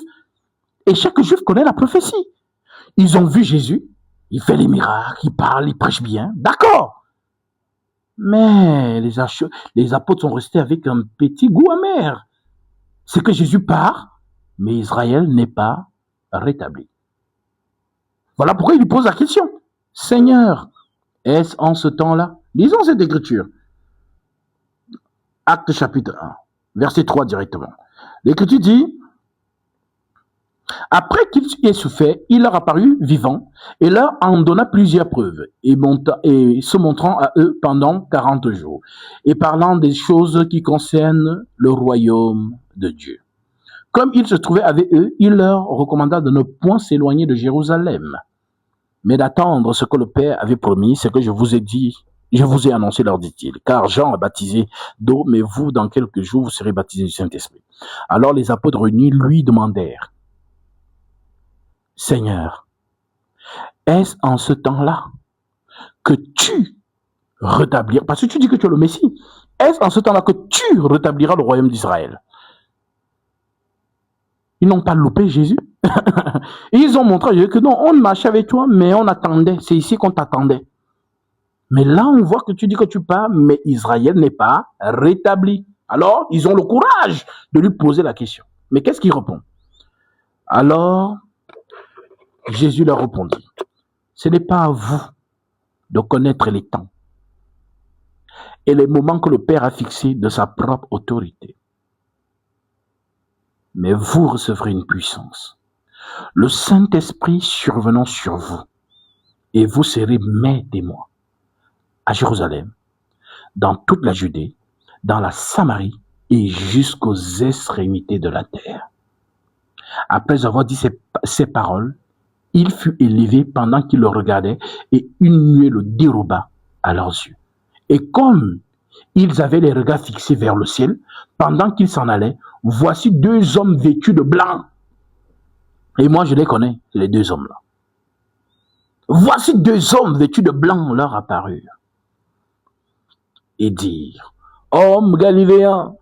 Et chaque Juif connaît la prophétie. Ils ont vu Jésus, il fait les miracles, il parle, il prêche bien. D'accord. Mais les apôtres sont restés avec un petit goût amer. C'est que Jésus part, mais Israël n'est pas rétabli. Voilà pourquoi il lui pose la question. Seigneur, est-ce en ce temps-là? Lisons cette écriture. Acte chapitre 1, verset 3 directement. L'écriture dit, après qu'il ait souffert, il leur apparut vivant et leur en donna plusieurs preuves et se montrant à eux pendant 40 jours et parlant des choses qui concernent le royaume de Dieu. Comme il se trouvait avec eux, il leur recommanda de ne point s'éloigner de Jérusalem, mais d'attendre ce que le Père avait promis, ce que je vous ai dit, je vous ai annoncé, leur dit-il, car Jean a baptisé d'eau, mais vous, dans quelques jours, vous serez baptisés du Saint-Esprit. Alors les apôtres réunis lui demandèrent, Seigneur, est-ce en ce temps-là que tu rétabliras, parce que tu dis que tu es le Messie, est-ce en ce temps-là que tu rétabliras le royaume d'Israël? Ils n'ont pas loupé Jésus. Et ils ont montré à Jésus que non, on marchait avec toi, mais on attendait. C'est ici qu'on t'attendait. Mais là, on voit que tu dis que tu pars, mais Israël n'est pas rétabli. Alors, ils ont le courage de lui poser la question. Mais qu'est-ce qu'il répond? Alors, Jésus leur répondit, ce n'est pas à vous de connaître les temps et les moments que le Père a fixés de sa propre autorité. Mais vous recevrez une puissance, le Saint-Esprit survenant sur vous, et vous serez mes témoins à Jérusalem, dans toute la Judée, dans la Samarie et jusqu'aux extrémités de la terre. Après avoir dit ces paroles, il fut élevé pendant qu'ils le regardaient et une nuée le déroba à leurs yeux. Et comme ils avaient les regards fixés vers le ciel, pendant qu'ils s'en allaient, voici deux hommes vêtus de blanc. Et moi, je les connais, les deux hommes-là. Voici deux hommes vêtus de blanc leur apparurent et dirent, hommes galiléens,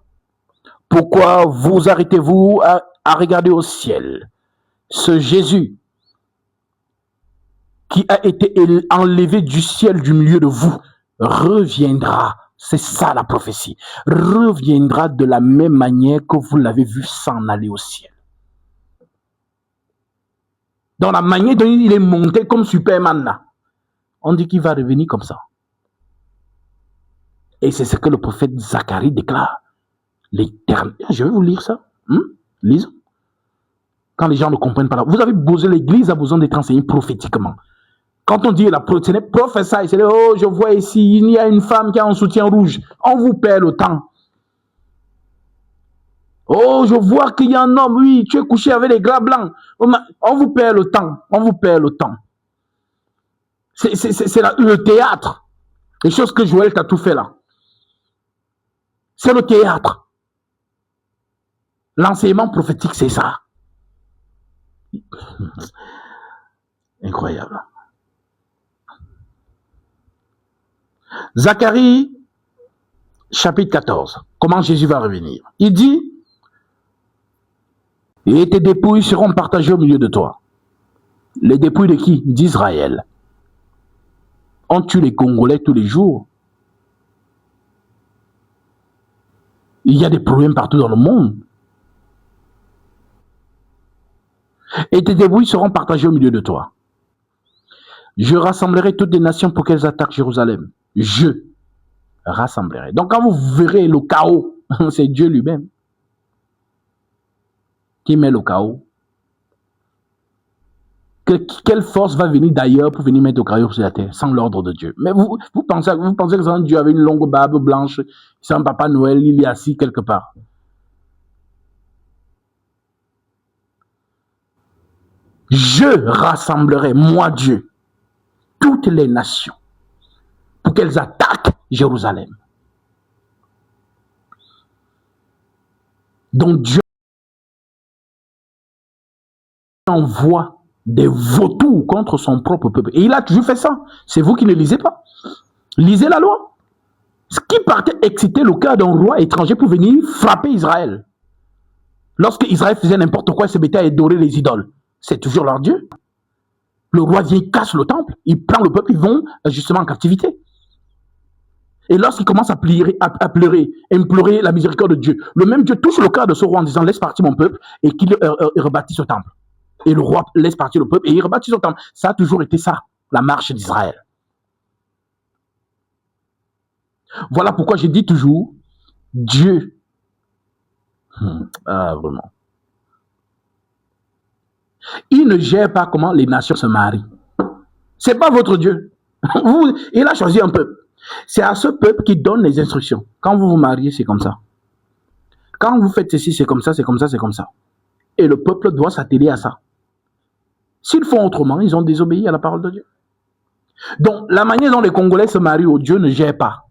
pourquoi vous arrêtez-vous à regarder au ciel? Ce Jésus qui a été enlevé du ciel du milieu de vous reviendra. C'est ça la prophétie. Reviendra de la même manière que vous l'avez vu s'en aller au ciel. Dans la manière dont il est monté comme Superman là, on dit qu'il va revenir comme ça. Et c'est ce que le prophète Zacharie déclare. L'Éternel. Je vais vous lire ça. Lisons. Quand les gens ne comprennent pas. Vous avez besoin, l'Église a besoin d'être enseignée prophétiquement. Quand on dit la prophétie, c'est oh, je vois ici, il y a une femme qui a un soutien rouge. On vous perd le temps. Oh, je vois qu'il y a un homme, oui, tu es couché avec les gras blancs. On vous perd le temps. On vous perd le temps. C'est le théâtre. Les choses que Joël t'a tout fait là. C'est le théâtre. L'enseignement prophétique, c'est ça. Incroyable. Zacharie, chapitre 14. Comment Jésus va revenir? Il dit, et tes dépouilles seront partagées au milieu de toi. Les dépouilles de qui? D'Israël. On tue les Congolais tous les jours. Il y a des problèmes partout dans le monde. Et tes dépouilles seront partagées au milieu de toi. Je rassemblerai toutes les nations pour qu'elles attaquent Jérusalem. Je rassemblerai. Donc quand vous verrez le chaos, c'est Dieu lui-même qui met le chaos. Quelle force va venir d'ailleurs pour venir mettre le chaos sur la terre sans l'ordre de Dieu? Mais vous pensez que Dieu avait une longue barbe blanche, c'est un papa Noël, il est assis quelque part. Je rassemblerai, moi Dieu, toutes les nations pour qu'elles attaquent Jérusalem. Donc Dieu envoie des vautours contre son propre peuple. Et il a toujours fait ça. C'est vous qui ne lisez pas. Lisez la loi. Ce qui partait exciter le cœur d'un roi étranger pour venir frapper Israël. Lorsque Israël faisait n'importe quoi, il se mettait à adorer les idoles. C'est toujours leur Dieu. Le roi vient, il casse le temple, il prend le peuple, ils vont justement en captivité. Et lorsqu'il commence à pleurer, implorer la miséricorde de Dieu, le même Dieu touche le cœur de ce roi en disant laisse partir mon peuple et qu'il rebâtisse ce temple. Et le roi laisse partir le peuple et il rebâtit son temple. Ça a toujours été ça, la marche d'Israël. Voilà pourquoi je dis toujours, Dieu, vraiment, il ne gère pas comment les nations se marient. C'est pas votre Dieu. Il a choisi un peuple. C'est à ce peuple qui donne les instructions. Quand vous vous mariez, c'est comme ça. Quand vous faites ceci, c'est comme ça, c'est comme ça, c'est comme ça. Et le peuple doit s'atteler à ça. S'ils font autrement, ils ont désobéi à la parole de Dieu. Donc, la manière dont les Congolais se marient au Dieu ne gère pas.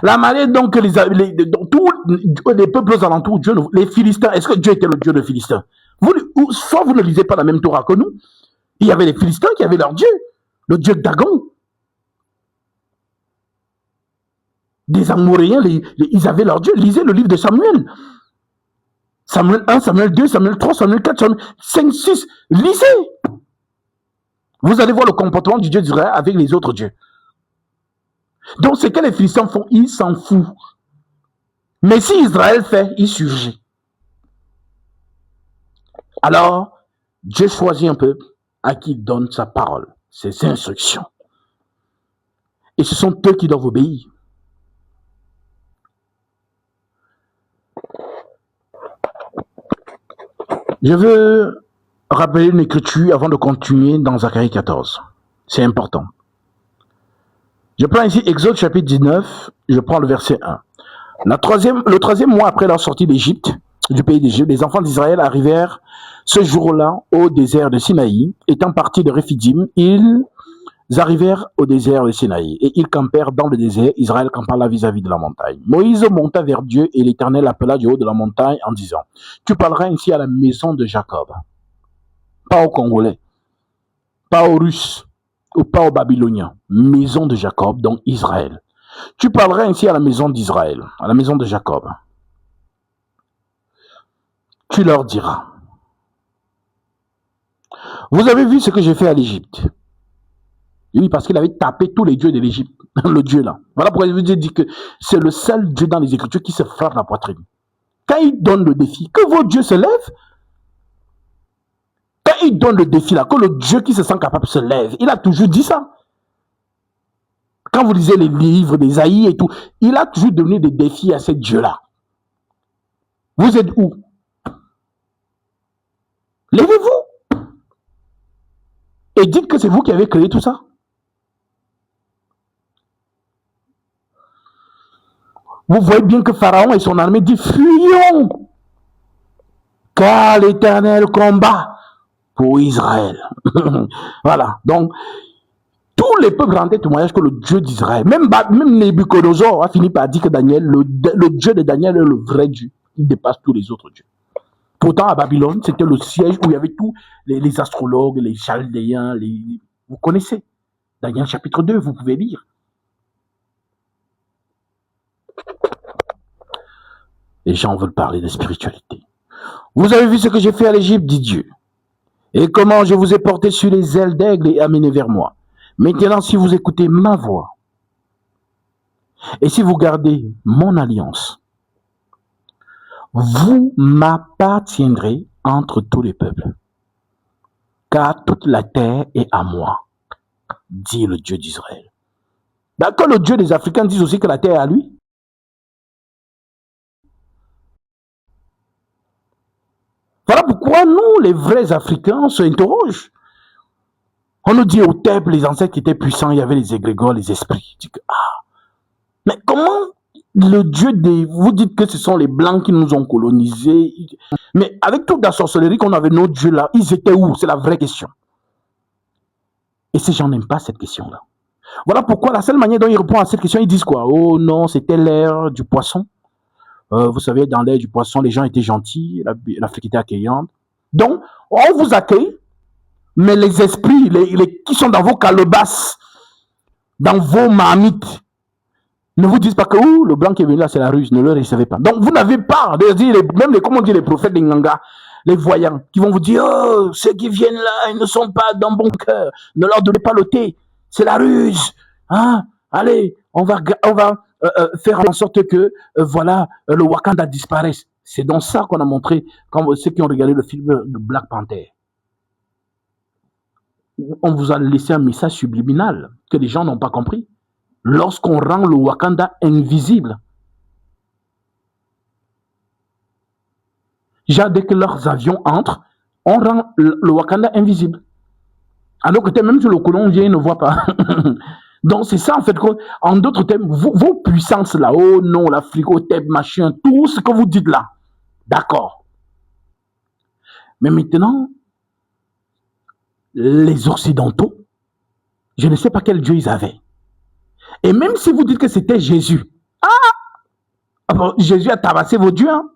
La manière dont tous les peuples aux alentours, Dieu, les Philistins, est-ce que Dieu était le Dieu des Philistins? Soit vous ne lisez pas la même Torah que nous. Il y avait les Philistins qui avaient leur Dieu, le Dieu de Dagon. Des Amoréens, ils avaient leur Dieu. Lisez le livre de Samuel. Samuel 1, Samuel 2, Samuel 3, Samuel 4, Samuel 5, 6. Lisez. Vous allez voir le comportement du Dieu d'Israël avec les autres dieux. Donc, ce que les Philistins font, ils s'en foutent. Mais si Israël fait, il surgit. Alors, Dieu choisit un peuple à qui il donne sa parole, ses instructions. Et ce sont eux qui doivent obéir. Je veux rappeler une écriture avant de continuer dans Zacharie 14. C'est important. Je prends ici Exode chapitre 19, je prends le verset 1. Le troisième mois après leur sortie d'Égypte, du pays d'Égypte, les enfants d'Israël arrivèrent ce jour-là au désert de Sinaï. Étant partis de Réphidim, ils arrivèrent au désert de Sinaï et ils campèrent dans le désert. Israël campa là vis-à-vis de la montagne. Moïse monta vers Dieu et l'Éternel appela du haut de la montagne en disant, tu parleras ainsi à la maison de Jacob, pas aux Congolais, pas aux Russes ou pas aux Babyloniens, maison de Jacob, donc Israël. Tu parleras ainsi à la maison d'Israël, à la maison de Jacob. Tu leur diras, vous avez vu ce que j'ai fait à l'Égypte. Oui, parce qu'il avait tapé tous les dieux de l'Égypte, le Dieu là. Voilà pourquoi je vous ai dit que c'est le seul Dieu dans les Écritures qui se frappe la poitrine. Quand il donne le défi, que vos dieux se lèvent, quand il donne le défi là, que le Dieu qui se sent capable se lève, il a toujours dit ça. Quand vous lisez les livres d'Ésaïe et tout, il a toujours donné des défis à ces dieux-là. Vous êtes où? Levez-vous et dites que c'est vous qui avez créé tout ça. Vous voyez bien que Pharaon et son armée disent fuyons, car l'Éternel combat pour Israël. Voilà. Donc, tous les peuples rendaient témoignage que le Dieu d'Israël, même Nebuchadnezzar a fini par dire que Daniel, le Dieu de Daniel est le vrai Dieu. Il dépasse tous les autres dieux. Pourtant, à Babylone, c'était le siège où il y avait tous les astrologues, les chaldéens, vous connaissez. Daniel chapitre 2, vous pouvez lire. Les gens veulent parler de spiritualité. Vous avez vu ce que j'ai fait à l'Égypte, dit Dieu, et comment je vous ai porté sur les ailes d'aigle et amené vers moi. Maintenant, si vous écoutez ma voix, et si vous gardez mon alliance, vous m'appartiendrez entre tous les peuples, car toute la terre est à moi, dit le Dieu d'Israël. D'accord, le Dieu des Africains dit aussi que la terre est à lui. Voilà pourquoi nous, les vrais Africains, on s'interroge. On nous dit au Thèbes, les ancêtres qui étaient puissants, il y avait les égrégores, les esprits. Mais comment le Dieu des... Vous dites que ce sont les Blancs qui nous ont colonisés. Mais avec toute la sorcellerie qu'on avait, nos dieux là, ils étaient où? C'est la vraie question. Et ces gens n'aiment pas cette question-là. Voilà pourquoi la seule manière dont ils répondent à cette question, ils disent quoi? Oh non, c'était l'ère du poisson. Vous savez, dans l'ère du poisson, les gens étaient gentils, l'Afrique était accueillante. Donc, on vous accueille, mais les esprits, qui sont dans vos calebasses, dans vos marmites, ne vous disent pas que le blanc qui est venu là, c'est la ruse, ne le recevez pas. Donc, vous n'avez pas, même comment on dit, les prophètes des Nganga, les voyants, qui vont vous dire, oh, ceux qui viennent là, ils ne sont pas dans bon cœur, ne leur donnez pas le thé, c'est la ruse. Hein? Allez, on va faire en sorte que, voilà, le Wakanda disparaisse. C'est dans ça qu'on a montré, quand ceux qui ont regardé le film de Black Panther. On vous a laissé un message subliminal que les gens n'ont pas compris. Lorsqu'on rend le Wakanda invisible, dès que leurs avions entrent, on rend le Wakanda invisible. Alors que même si le colon vient, il ne voit pas. Donc c'est ça en fait, en d'autres termes, vos puissances là, oh non, l'Afrique, au Thèbes, machin, tout ce que vous dites là, d'accord. Mais maintenant, les Occidentaux, je ne sais pas quel Dieu ils avaient. Et même si vous dites que c'était Jésus, Jésus a tabassé vos dieux. Hein?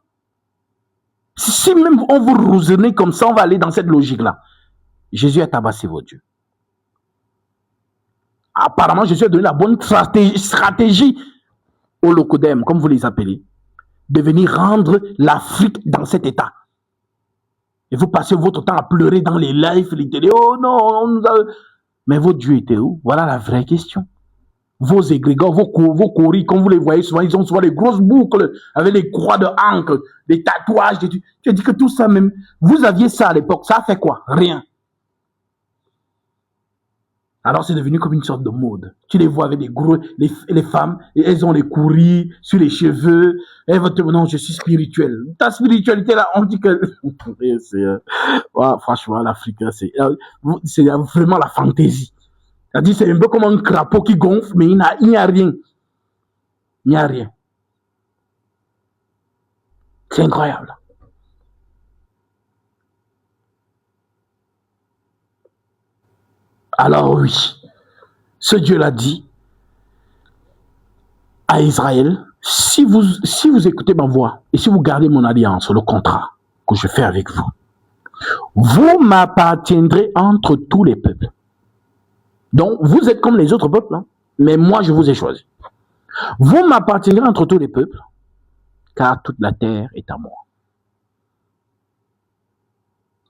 Si même on vous raisonnez comme ça, on va aller dans cette logique-là. Jésus a tabassé vos dieux. Apparemment, Jésus a donné la bonne stratégie aux locodèmes, comme vous les appelez, de venir rendre l'Afrique dans cet état. Et vous passez votre temps à pleurer dans les lives, les télé. Oh non, mais vos dieux étaient où? Voilà la vraie question. Vos égrégores, vos coris, comme vous les voyez souvent, ils ont souvent les grosses boucles avec les croix de ancre, des tatouages. Tu dis que tout ça même, vous aviez ça à l'époque, ça a fait quoi? Rien. Alors c'est devenu comme une sorte de mode. Tu les vois avec des gros, les femmes, et elles ont les couris sur les cheveux. Elles vont te dire, non, je suis spirituel. Ta spiritualité là, on dit que... franchement, l'Africain, c'est vraiment la fantaisie. C'est-à-dire, c'est un peu comme un crapaud qui gonfle, mais il n'y a rien. Il n'y a rien. C'est incroyable. Alors oui, ce Dieu l'a dit à Israël, si vous écoutez ma voix et si vous gardez mon alliance, le contrat que je fais avec vous, vous m'appartiendrez entre tous les peuples. Donc, vous êtes comme les autres peuples, hein, mais moi, je vous ai choisi. Vous m'appartiendrez entre tous les peuples, car toute la terre est à moi.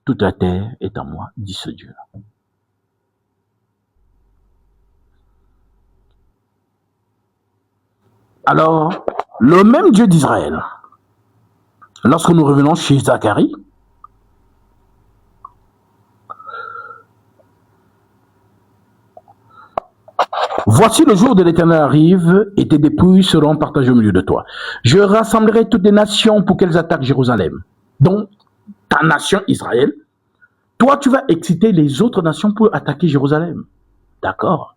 Toute la terre est à moi, dit ce Dieu-là. Alors, le même Dieu d'Israël, lorsque nous revenons chez Zacharie, voici le jour de l'Éternel arrive, et tes dépouilles seront partagées au milieu de toi. Je rassemblerai toutes les nations pour qu'elles attaquent Jérusalem. Donc, ta nation Israël, toi tu vas exciter les autres nations pour attaquer Jérusalem. D'accord?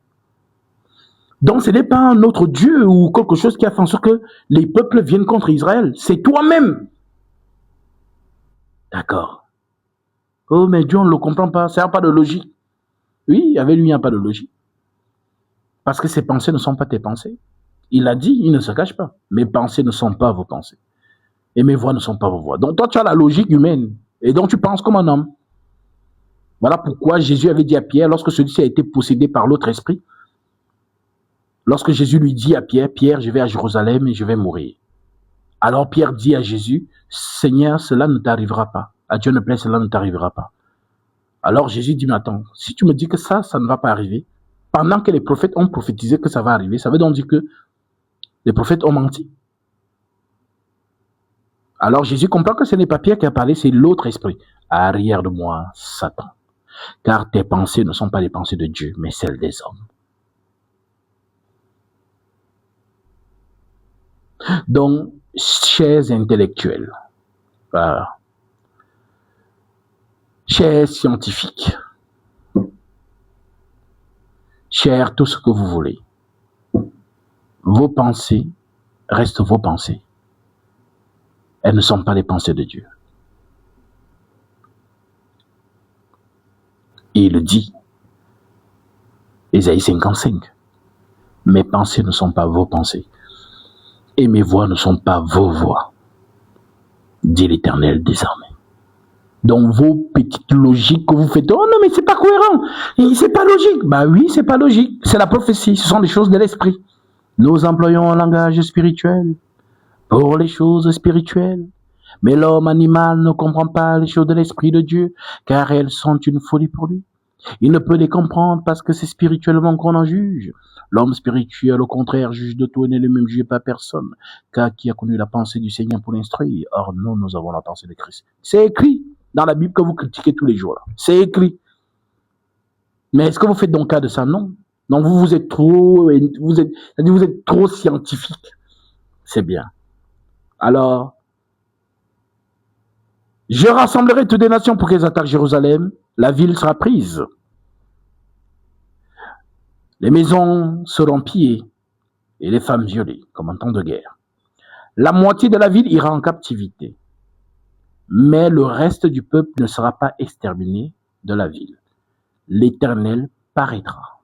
Donc, ce n'est pas un autre Dieu ou quelque chose qui a fait en sorte que les peuples viennent contre Israël. C'est toi-même. D'accord. Oh, mais Dieu, on ne le comprend pas. Ça n'a pas de logique. Oui, avec lui, il n'y a pas de logique. Parce que ses pensées ne sont pas tes pensées. Il a dit, il ne se cache pas. Mes pensées ne sont pas vos pensées. Et mes voix ne sont pas vos voix. Donc, toi, tu as la logique humaine. Et donc, tu penses comme un homme. Voilà pourquoi Jésus avait dit à Pierre, lorsque celui-ci a été possédé par l'autre esprit, lorsque Jésus lui dit à Pierre, Pierre, je vais à Jérusalem et je vais mourir. Alors Pierre dit à Jésus, Seigneur, cela ne t'arrivera pas. À Dieu ne plaît, cela ne t'arrivera pas. Alors Jésus dit, mais attends, si tu me dis que ça ne va pas arriver, pendant que les prophètes ont prophétisé que ça va arriver, ça veut donc dire que les prophètes ont menti. Alors Jésus comprend que ce n'est pas Pierre qui a parlé, c'est l'autre esprit. Arrière de moi, Satan. Car tes pensées ne sont pas les pensées de Dieu, mais celles des hommes. Donc, chers intellectuels, chers scientifiques, chers tout ce que vous voulez, vos pensées restent vos pensées. Elles ne sont pas les pensées de Dieu. Et il dit, Ésaïe 55, mes pensées ne sont pas vos pensées, et mes voix ne sont pas vos voix, dit l'Éternel désormais. Donc vos petites logiques que vous faites, oh non mais c'est pas cohérent, c'est pas logique. Bah oui, c'est pas logique, c'est la prophétie, ce sont des choses de l'esprit. Nous employons un langage spirituel pour les choses spirituelles. Mais l'homme animal ne comprend pas les choses de l'esprit de Dieu, car elles sont une folie pour lui. Il ne peut les comprendre parce que c'est spirituellement qu'on en juge. L'homme spirituel, au contraire, juge de tout et n'est le même jugé par personne, car qui a connu la pensée du Seigneur pour l'instruire. Or, nous avons la pensée de Christ. C'est écrit dans la Bible que vous critiquez tous les jours. Là. C'est écrit. Mais est-ce que vous faites donc cas de ça? Non. Donc, vous êtes trop scientifique. C'est bien. Alors, je rassemblerai toutes les nations pour qu'elles attaquent Jérusalem. La ville sera prise. Les maisons seront pillées et les femmes violées, comme en temps de guerre. La moitié de la ville ira en captivité, mais le reste du peuple ne sera pas exterminé de la ville. L'Éternel paraîtra.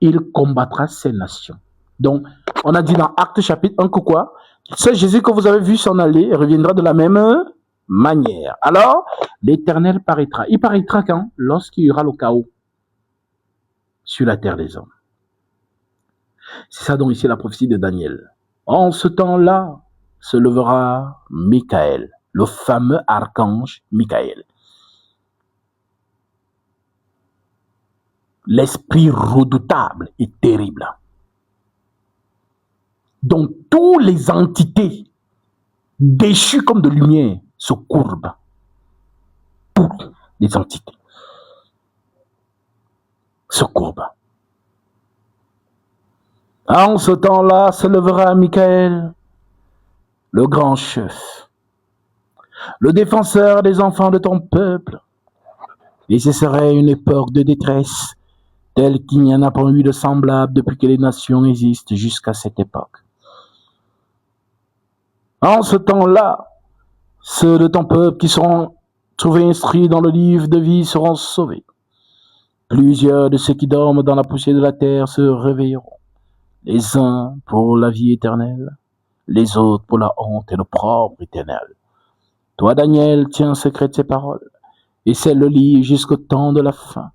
Il combattra ces nations. Donc, on a dit dans Actes chapitre 1 que quoi? Ce Jésus que vous avez vu s'en aller reviendra de la même manière. Alors, l'Éternel paraîtra. Il paraîtra quand? Lorsqu'il y aura le chaos sur la terre des hommes. C'est ça donc ici la prophétie de Daniel. En ce temps-là se levera Michael, le fameux archange Michael. L'esprit redoutable et terrible. Donc, toutes les entités déchues comme de lumière se courbent. Toutes les entités se courbent. En ce temps-là se levera Michael, le grand chef, le défenseur des enfants de ton peuple. Et ce serait une époque de détresse telle qu'il n'y en a pas eu de semblable depuis que les nations existent jusqu'à cette époque. En ce temps-là, ceux de ton peuple qui seront trouvés inscrits dans le livre de vie seront sauvés. Plusieurs de ceux qui dorment dans la poussière de la terre se réveilleront, les uns pour la vie éternelle, les autres pour la honte et l'opprobre éternel. Toi, Daniel, tiens secret de ces paroles, et celle le lit jusqu'au temps de la fin.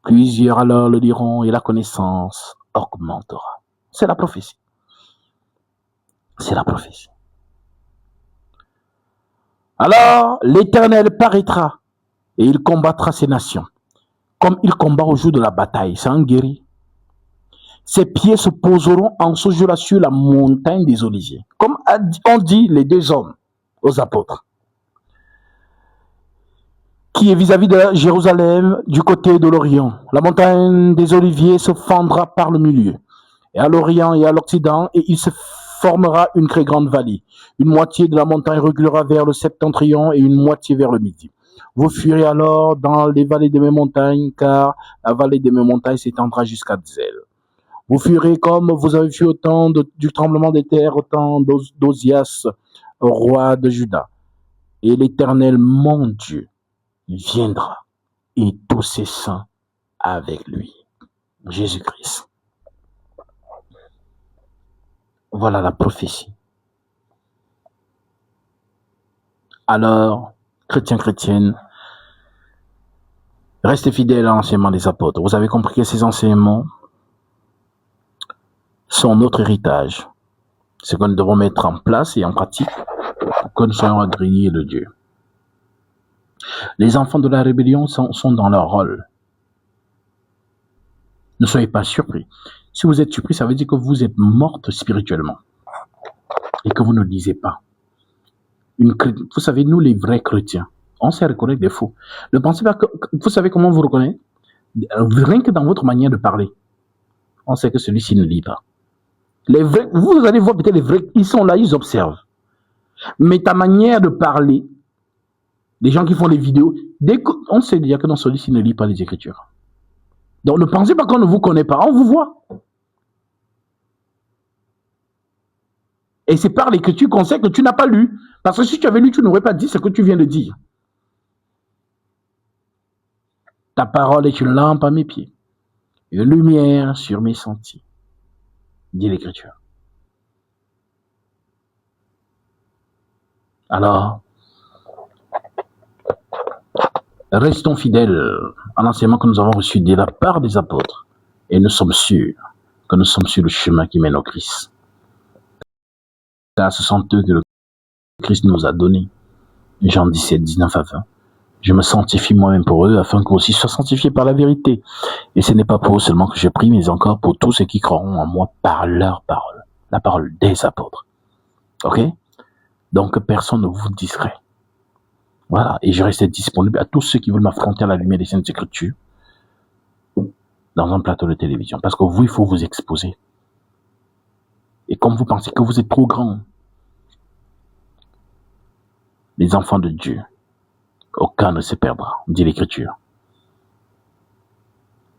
Plusieurs alors le diront, et la connaissance augmentera. C'est la prophétie. C'est la prophétie. Alors, l'Éternel paraîtra, et il combattra ces nations, comme il combat au jour de la bataille. C'est un guerrier. Ses pieds se poseront en ce jour-là sur la montagne des Oliviers. Comme on dit les deux hommes aux apôtres, qui est vis-à-vis de Jérusalem du côté de l'Orient. La montagne des Oliviers se fendra par le milieu, et à l'Orient et à l'Occident, et il se formera une très grande vallée. Une moitié de la montagne reculera vers le septentrion et une moitié vers le midi. Vous fuirez alors dans les vallées de mes montagnes, car la vallée de mes montagnes s'étendra jusqu'à Zel. Vous fuirez comme vous avez fui au temps du tremblement des terres, au temps d'Ozias, roi de Juda. Et l'Éternel, mon Dieu, viendra, et tous ses saints avec lui. Jésus-Christ. Voilà la prophétie. Alors, chrétiens, chrétiennes, restez fidèles à l'enseignement des apôtres. Vous avez compris que ces enseignements sont notre héritage. Ce que nous devons mettre en place et en pratique pour que nous soyons agréés de Dieu. Les enfants de la rébellion sont dans leur rôle. Ne soyez pas surpris. Si vous êtes surpris, ça veut dire que vous êtes morte spirituellement et que vous ne lisez pas. Vous savez, nous les vrais chrétiens, on sait reconnaître des faux. Ne pensez pas que vous savez comment vous reconnaissez? Rien que dans votre manière de parler, on sait que celui-ci ne lit pas. Les vrais, vous allez voir peut-être les vrais, ils sont là, ils observent. Mais ta manière de parler, les gens qui font les vidéos, on sait déjà que dans celui-ci ne lit pas les Écritures. Donc ne pensez pas qu'on ne vous connaît pas, on vous voit. Et c'est par l'Écriture qu'on sait que tu n'as pas lu. Parce que si tu avais lu, tu n'aurais pas dit ce que tu viens de dire. Ta parole est une lampe à mes pieds, une lumière sur mes sentiers, dit l'Écriture. Alors, restons fidèles à l'enseignement que nous avons reçu de la part des apôtres. Et nous sommes sûrs que nous sommes sur le chemin qui mène au Christ. Car ce sont eux que le Christ nous a donnés. Jean 17, 19 à 20. Je me sanctifie moi-même pour eux, afin qu'eux aussi soient sanctifiés par la vérité. Et ce n'est pas pour eux seulement que je prie, mais encore pour tous ceux qui croiront en moi par leur parole. La parole des apôtres. Ok? Donc personne ne vous distrait. Voilà. Et je reste disponible à tous ceux qui veulent m'affronter à la lumière des Saintes Écritures dans un plateau de télévision. Parce que vous, il faut vous exposer. Et comme vous pensez que vous êtes trop grand, les enfants de Dieu, aucun ne se perdra, dit l'Écriture.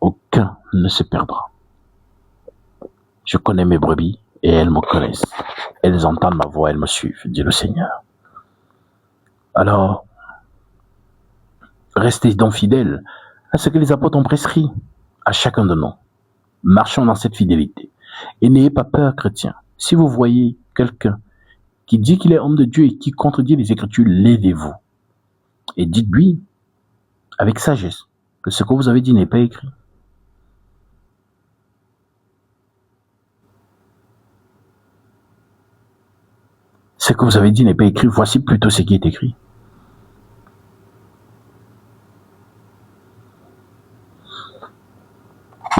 Aucun ne se perdra. Je connais mes brebis et elles me connaissent. Elles entendent ma voix, elles me suivent, dit le Seigneur. Alors, restez donc fidèles à ce que les apôtres ont prescrit à chacun de nous. Marchons dans cette fidélité. Et n'ayez pas peur, chrétiens. Si vous voyez quelqu'un qui dit qu'il est homme de Dieu et qui contredit les Écritures, levez-vous. Et dites-lui, avec sagesse, que ce que vous avez dit n'est pas écrit. Ce que vous avez dit n'est pas écrit, voici plutôt ce qui est écrit.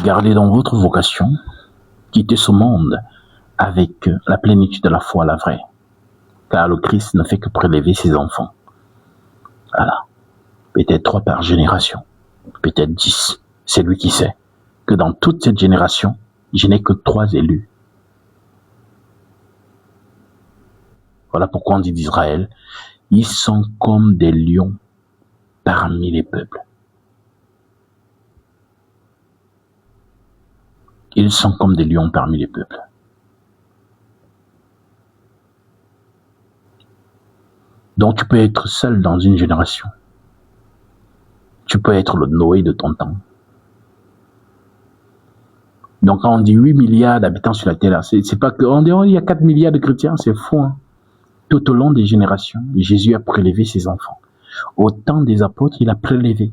Gardez donc votre vocation, quittez ce monde avec la plénitude de la foi, la vraie. Car le Christ ne fait que prélever ses enfants. Voilà. Peut-être 3 par génération, peut-être 10. C'est lui qui sait que dans toute cette génération, je n'ai que 3 élus. Voilà pourquoi on dit d'Israël, ils sont comme des lions parmi les peuples. Ils sont comme des lions parmi les peuples. Donc tu peux être seul dans une génération. Tu peux être le Noé de ton temps. Donc quand on dit 8 milliards d'habitants sur la Terre, c'est pas que on dit il y a 4 milliards de chrétiens, c'est faux. Hein. Tout au long des générations, Jésus a prélevé ses enfants. Au temps des apôtres, il a prélevé.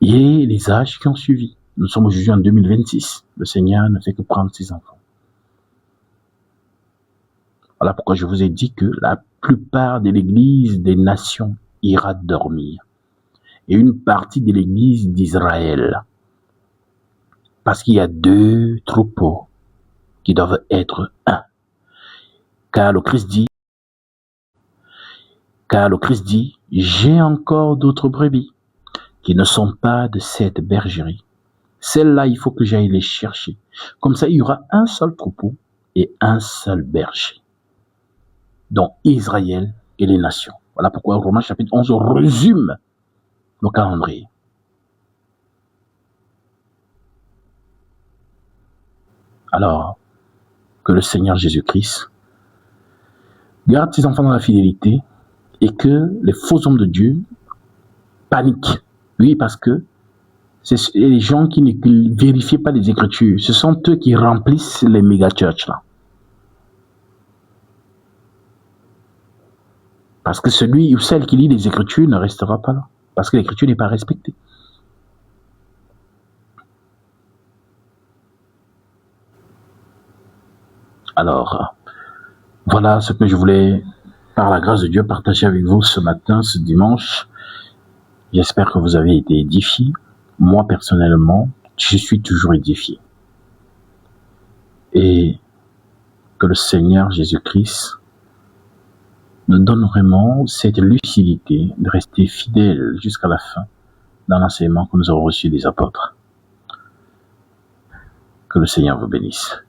Et les âges qui ont suivi. Nous sommes aujourd'hui en 2026. Le Seigneur ne fait que prendre ses enfants. Voilà pourquoi je vous ai dit que la plupart de l'Église des nations ira dormir. Et une partie de l'Église d'Israël. Parce qu'il y a 2 troupeaux qui doivent être un. Car le Christ dit, j'ai encore d'autres brebis qui ne sont pas de cette bergerie. Celles-là, il faut que j'aille les chercher. Comme ça, il y aura un seul troupeau et un seul berger. Donc, Israël et les nations. Voilà pourquoi Romains chapitre 11 résume le calendrier. Alors, que le Seigneur Jésus-Christ garde ses enfants dans la fidélité et que les faux hommes de Dieu paniquent. Oui, parce que c'est les gens qui ne vérifient pas les Écritures. Ce sont eux qui remplissent les méga-churches là. Parce que celui ou celle qui lit les Écritures ne restera pas là. Parce que l'Écriture n'est pas respectée. Alors, voilà ce que je voulais, par la grâce de Dieu, partager avec vous ce matin, ce dimanche. J'espère que vous avez été édifiés. Moi, personnellement, je suis toujours édifié. Et que le Seigneur Jésus-Christ nous donne vraiment cette lucidité de rester fidèle jusqu'à la fin dans l'enseignement que nous avons reçu des apôtres. Que le Seigneur vous bénisse.